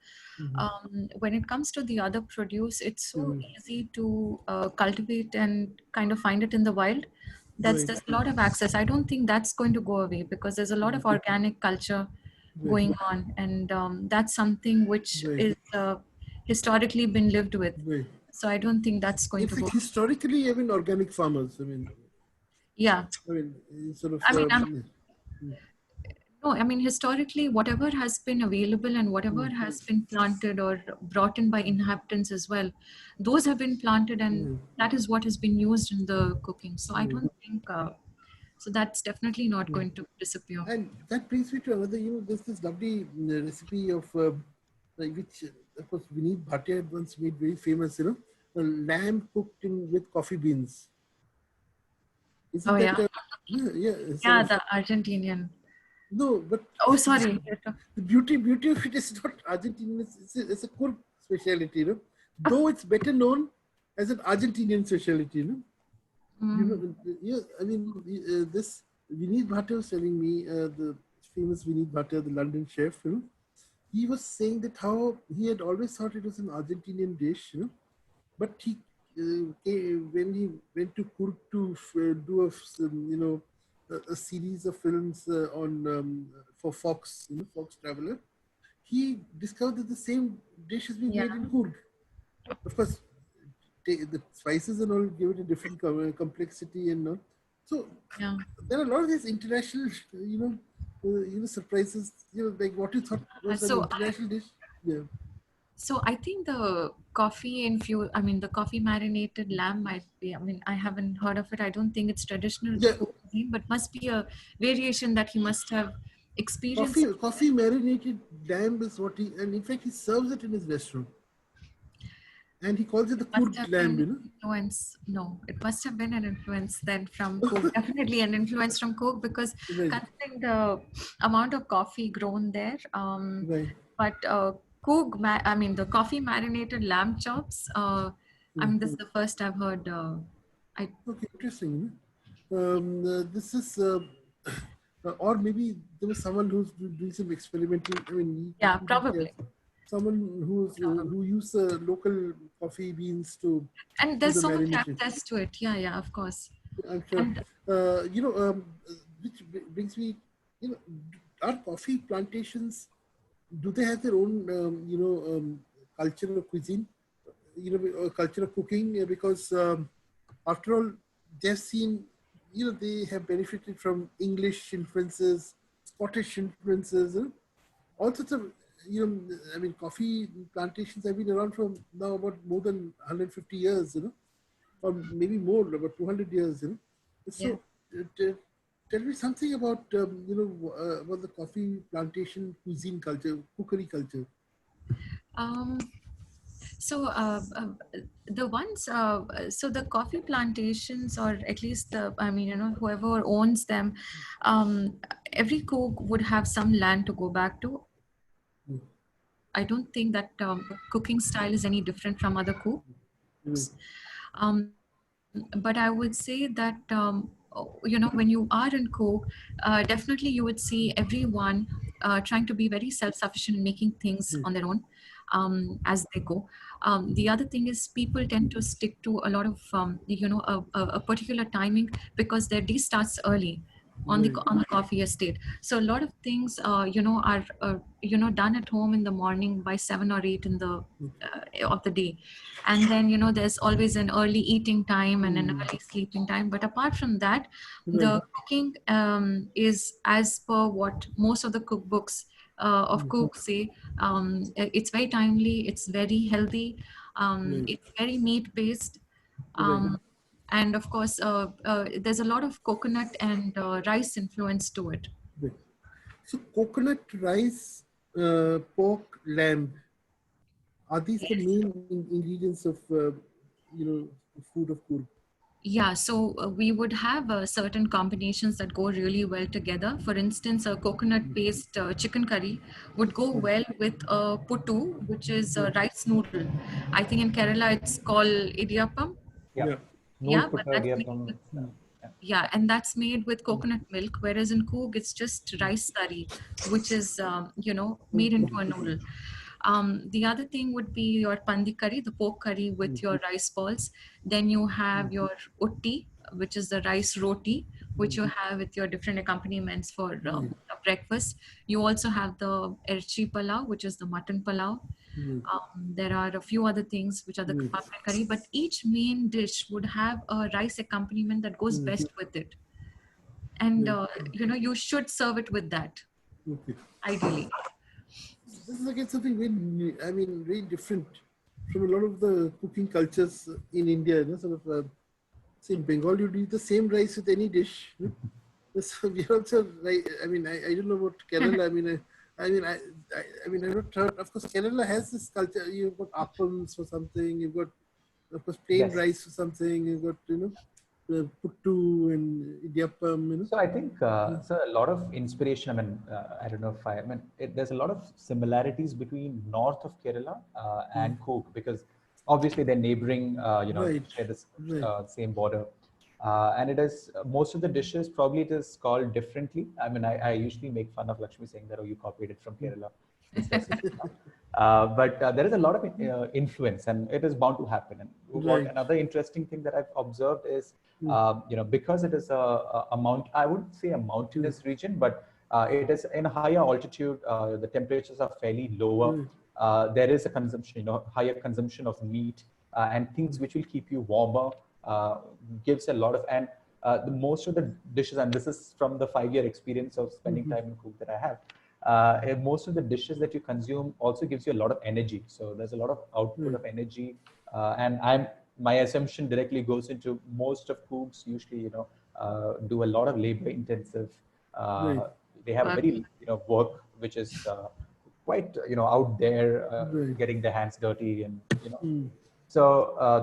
when it comes to the other produce, it's so easy to cultivate and kind of find it in the wild. Right. There's a lot of access. I don't think that's going to go away, because there's a lot of organic culture Right. going on, and that's something which Right. is historically been lived with. Right. So I don't think that's going In to go. fact, historically, I mean, organic farmers. I mean, Yeah. I mean, sort of. I mean, no, I mean, historically, whatever has been available and whatever has been planted or brought in by inhabitants as well, those have been planted and that is what has been used in the cooking. So I don't think, so that's definitely not going to disappear. And that brings me to another, there's this lovely recipe of, which, of course, Vineet Bhatia had once made very famous, lamb cooked with coffee beans. Isn't Oh, that, yeah. yeah, Yeah, the Argentinian. no, but Oh, sorry. the beauty of it is not Argentinian, it's a Kurd specialty, though it's better known as an Argentinian specialty, Yeah, I mean, this Vineet Bhatta was telling me, the famous Vineet Bhatta, the London chef, he was saying that how he had always thought it was an Argentinian dish, but he, when he went to Kurg to do a series of films for Fox, Fox Traveler, he discovered that the same dish has been made in Kurg. Of course, the spices and all give it a different complexity and all. So there are a lot of these international, surprises. Like what you thought was an international dish. Yeah. So I think the the coffee marinated lamb might be. I mean, I haven't heard of it. I don't think it's traditional cuisine, but must be a variation that he must have experienced. Coffee marinated lamb is what he, and in fact he serves it in his restaurant. And he calls it the Kurd lamb, Influence. No, it must have been an influence then from Coke. Definitely an influence from Coke because considering the amount of coffee grown there. But Coke, the coffee marinated lamb chops. This is the first I've heard. Okay, interesting. This is, or maybe there was someone who's doing some experimental. I mean, yeah, probably. Someone who used local coffee beans to. And there's so much access to it. Yeah, of course. I'm sure. And, which brings me, are coffee plantations, do they have their own, culture of cuisine, culture of cooking? Because after all, they've seen, they have benefited from English influences, Scottish influences, all sorts of. Coffee plantations have been around for now about more than 150 years, or maybe more, about 200 years, So, tell me something about, about the coffee plantation cuisine culture, cookery culture. The ones, so the coffee plantations, or at least whoever owns them, every cook would have some land to go back to. I don't think that cooking style is any different from other cooks. But I would say that, when you are in cook, definitely you would see everyone trying to be very self-sufficient in making things on their own as they go. The other thing is people tend to stick to a lot of, a particular timing because their day starts early on the coffee estate. So a lot of things, are done at home in the morning by 7 or 8 in the of the day, and then there's always an early eating time and an early sleeping time. But apart from that, the cooking is as per what most of the cookbooks of cooks say. It's very timely. It's very healthy. It's very meat based. And of course, there's a lot of coconut and rice influence to it. So coconut, rice, pork, lamb, are these the main ingredients of, food of Kurg? Yeah, so we would have certain combinations that go really well together. For instance, a coconut-based chicken curry would go well with a puttu, which is a rice noodle. I think in Kerala it's called idiyappam. But that's made with, and that's made with coconut milk. Whereas in Coog, it's just rice curry, which is made into a noodle. The other thing would be your pandi curry, the pork curry with your rice balls. Then you have your utti, which is the rice roti, which you have with your different accompaniments for breakfast. You also have the erchi palau, which is the mutton palau. There are a few other things which are the kapapkan curry, but each main dish would have a rice accompaniment that goes best with it. and you should serve it with that, Okay. ideally. This is again something very, I mean, very different from a lot of the cooking cultures in India. Sort of, say in Bengal, you eat the same rice with any dish. So we also, I mean, I don't know about Kerala. I mean, I've not heard. Of course, Kerala has this culture. You've got appams for something. You've got, of course, plain Yes. rice for something. You've got, puttu and idiyappam. So I think so a lot of inspiration. I mean, I don't know if there's a lot of similarities between north of Kerala and Cook, because obviously they're neighboring. Right. Share this Right. same border, and it is most of the dishes probably it is called differently. I mean, I usually make fun of Lakshmi saying that, oh, you copied it from Kerala. But there is a lot of influence, and it is bound to happen. And Right. another interesting thing that I've observed is, because it is a mount, I wouldn't say a mountainous region, but it is in a higher altitude. The temperatures are fairly lower. There is a consumption, higher consumption of meat and things which will keep you warmer. Gives a lot of, and most of the dishes, and this is from the 5-year experience of spending time in Cook that I have. Most of the dishes that you consume also gives you a lot of energy. So there's a lot of output of energy, and my assumption directly goes into most of cooks usually, do a lot of labor intensive. They have a very, work which is quite, out there, getting their hands dirty, and so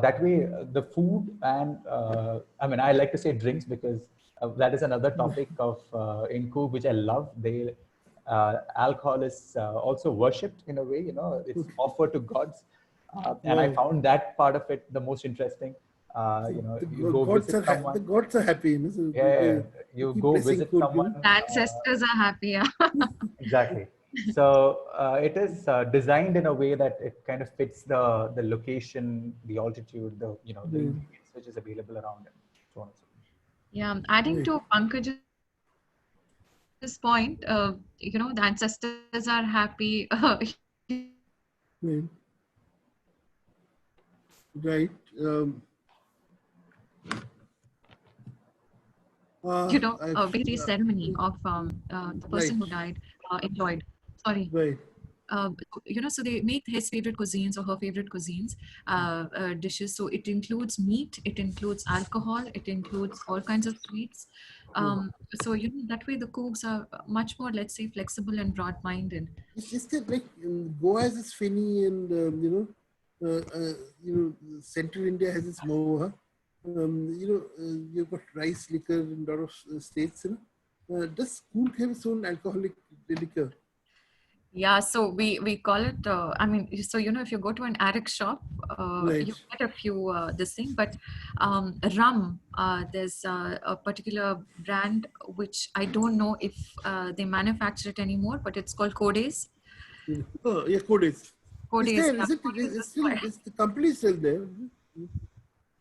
that way the food and I mean, I like to say drinks because that is another topic of in Cook which I love. They alcohol is also worshipped in a way, it's offered to gods, and I found that part of it the most interesting. You go visit someone. The gods are happy. So you go visit someone. The ancestors are happy. Yeah. Exactly. So it is designed in a way that it kind of fits the location, the altitude, the ingredients which is available around it. So on and so forth. Yeah, adding to Pankaj's point, the ancestors are happy. Right. A very ceremony of the person who died enjoyed. Sorry. Right. So they make his favorite cuisines or her favorite cuisines, dishes. So it includes meat, it includes alcohol, it includes all kinds of sweets. So that way the cooks are much more, let's say, flexible and broad-minded. It's just that like Goa has its Fini, and Central India has its Moha. You've got rice liquor in a lot of states. Does Cook have its own alcoholic liquor? Yeah, so we call it, so, if you go to an Arak shop, you get a few this thing, but rum, there's a particular brand, which I don't know if they manufacture it anymore, but it's called Codes. Oh, yeah, Codes. Codes. Is the company still there?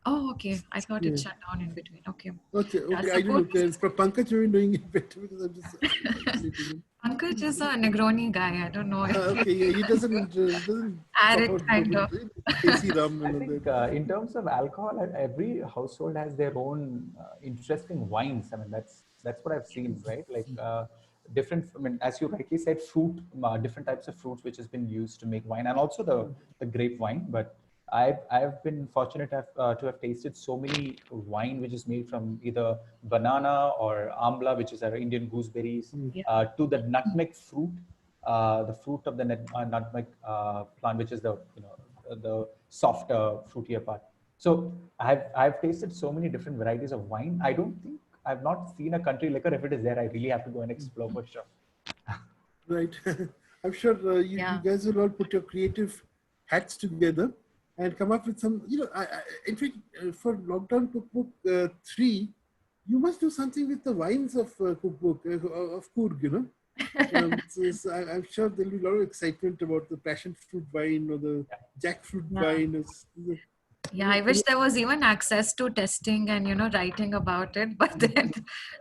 Oh, okay. I thought it shut down in between. Okay. Okay. I don't know. For Pankaj, you're doing it better because I'm just. Pankaj is a Negroni guy. I don't know. Okay, yeah, he doesn't Arid kind of. I think in terms of alcohol, every household has their own interesting wines. I mean, that's what I've seen, right? Like different. I mean, as you rightly said, fruit, different types of fruits which has been used to make wine, and also the grape wine, but. I've been fortunate to have tasted so many wine which is made from either banana or amla, which is our Indian gooseberries, to the nutmeg fruit, the fruit of the nutmeg plant, which is the softer, fruitier part. So I've tasted so many different varieties of wine. I don't think I've not seen a country liquor. If it is there, I really have to go and explore for sure. Right. I'm sure you guys will all put your creative hats together and come up with some, in fact, for Lockdown Cookbook 3, you must do something with the wines of Cookbook, of Coorg, I'm sure there'll be a lot of excitement about the passion fruit wine or the jackfruit wine. Yeah, I wish there was even access to testing and, writing about it. But then,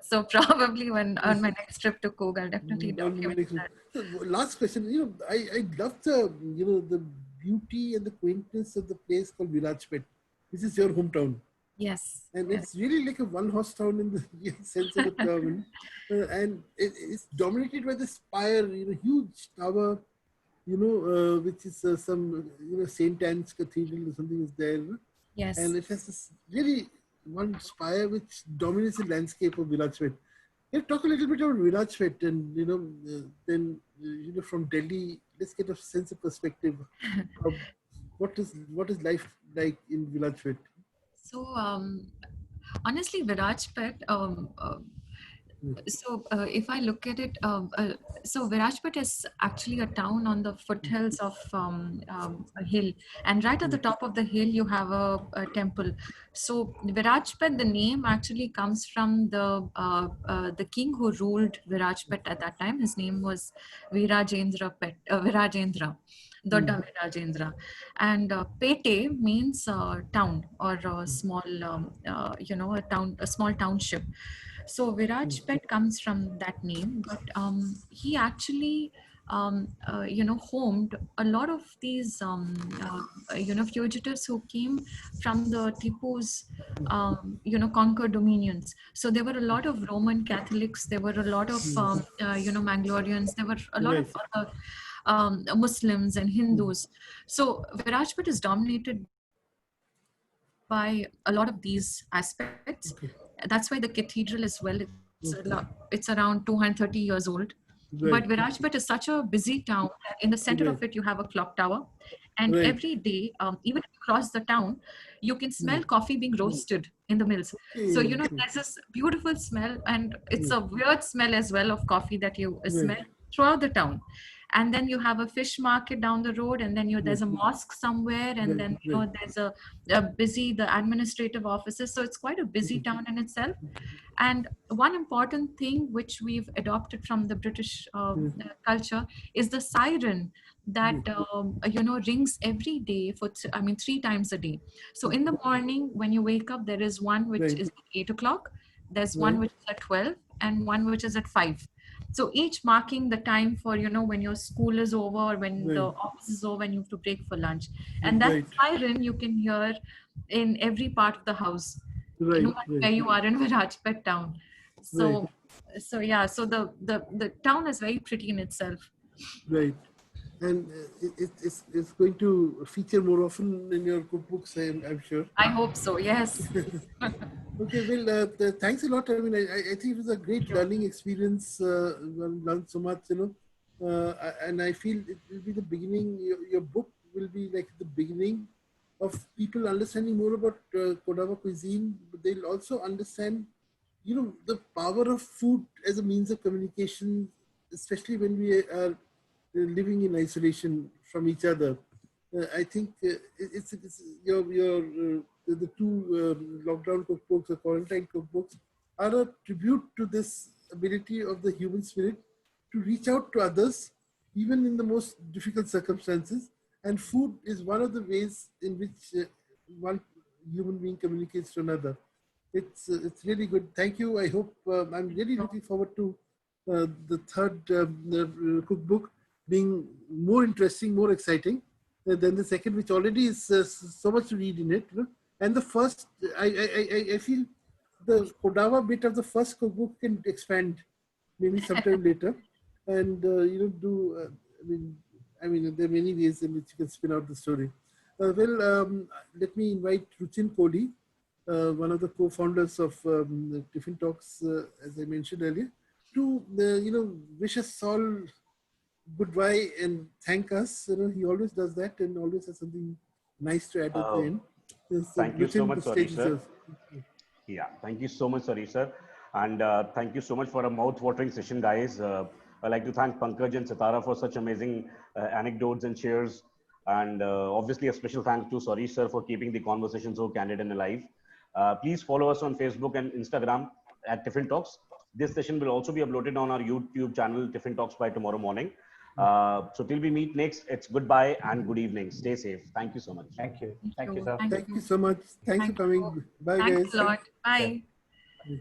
so probably on my next trip to Cook, I'll definitely document that. So, last question, I love the beauty and the quaintness of the place called Virajpet. This is your hometown. Yes. And Yes. it's really like a one-horse town in the sense of the term. And it's dominated by the spire, huge tower, which is some, St. Anne's Cathedral or something is there. Yes. And it has this really one spire which dominates the landscape of Virajpet. Can you talk a little bit about Virajpet and, then, from Delhi, let's get a sense of perspective of what is life like in Virajpet? So honestly, Virajpet, if I look at it, so Virajpet is actually a town on the foothills of a hill, and right at the top of the hill you have a temple. So Virajpet, the name actually comes from the king who ruled Virajpet at that time. His name was Virajendra. Dodda Virajendra. And Pete means town or small, a small township. So Virajpet comes from that name, but he actually, homed a lot of these, fugitives who came from the Tipu's, conquered dominions. So there were a lot of Roman Catholics, there were a lot of, Mangaloreans, there were a lot of Right. other Muslims and Hindus. So Virajpet is dominated by a lot of these aspects. Okay. That's why the cathedral as well, it's around 230 years old. Right. But Virajpet is such a busy town that in the center Right. of it you have a clock tower. And Right. every day, even if you cross the town, you can smell coffee being roasted in the mills. So, Okay. there's this beautiful smell, and it's a weird smell as well of coffee that you smell Right. throughout the town. And then you have a fish market down the road, and then there's a mosque somewhere, and Right. then Right. there's a busy the administrative offices. So it's quite a busy town in itself. And one important thing which we've adopted from the British culture is the siren that rings every day for 3 times a day. So in the morning when you wake up, there is one which Right. is at 8 o'clock, there's one Right. which is at 12, and one which is at 5. So each marking the time for when your school is over, or when the Right. office is over and you have to break for lunch. And that Right. siren you can hear in every part of the house, no Right. matter Right. where you are in Virajpet town. Right. So yeah, so the town is very pretty in itself. Right. And it's going to feature more often in your cookbooks, I'm sure. I hope so. Yes. Okay, well, thanks a lot. I mean, I think it was a great learning experience. Learned so much, and I feel it will be the beginning. Your book will be like the beginning of people understanding more about Kodava cuisine. But they'll also understand, the power of food as a means of communication, especially when we are living in isolation from each other. I think it's your the two lockdown cookbooks or quarantine cookbooks are a tribute to this ability of the human spirit to reach out to others, even in the most difficult circumstances. And food is one of the ways in which one human being communicates to another. It's really good. Thank you. I hope I'm really looking forward to the third cookbook being more interesting, more exciting than the second, which already is so much to read in it. And the first, I feel the Kodava bit of the first cookbook can expand maybe sometime later, and I mean, there are many ways in which you can spin out the story. Let me invite Ruchin Kohli, one of the co-founders of Tiffin Talks, as I mentioned earlier, to wish us all goodbye and thank us. He always does that and always has something nice to add at the end. So Thank you so Ruchin, much, the sorry, stage is sir. yours. Yeah, thank you so much, sorry, sir. And thank you so much for a mouth-watering session, guys. I'd like to thank Pankaj and Sitara for such amazing anecdotes and shares. And obviously, a special thanks to Sorry, sir, for keeping the conversation so candid and alive. Please follow us on Facebook and Instagram at Tiffin Talks. This session will also be uploaded on our YouTube channel, Tiffin Talks, by tomorrow morning. So till we meet next, it's goodbye and good evening. Stay safe. Thank you so much. Thank you. Thank Thank you, you. sir. Thank you so much. Thanks for Thank you. coming. Bye, Thanks guys. a lot. Bye. Yeah.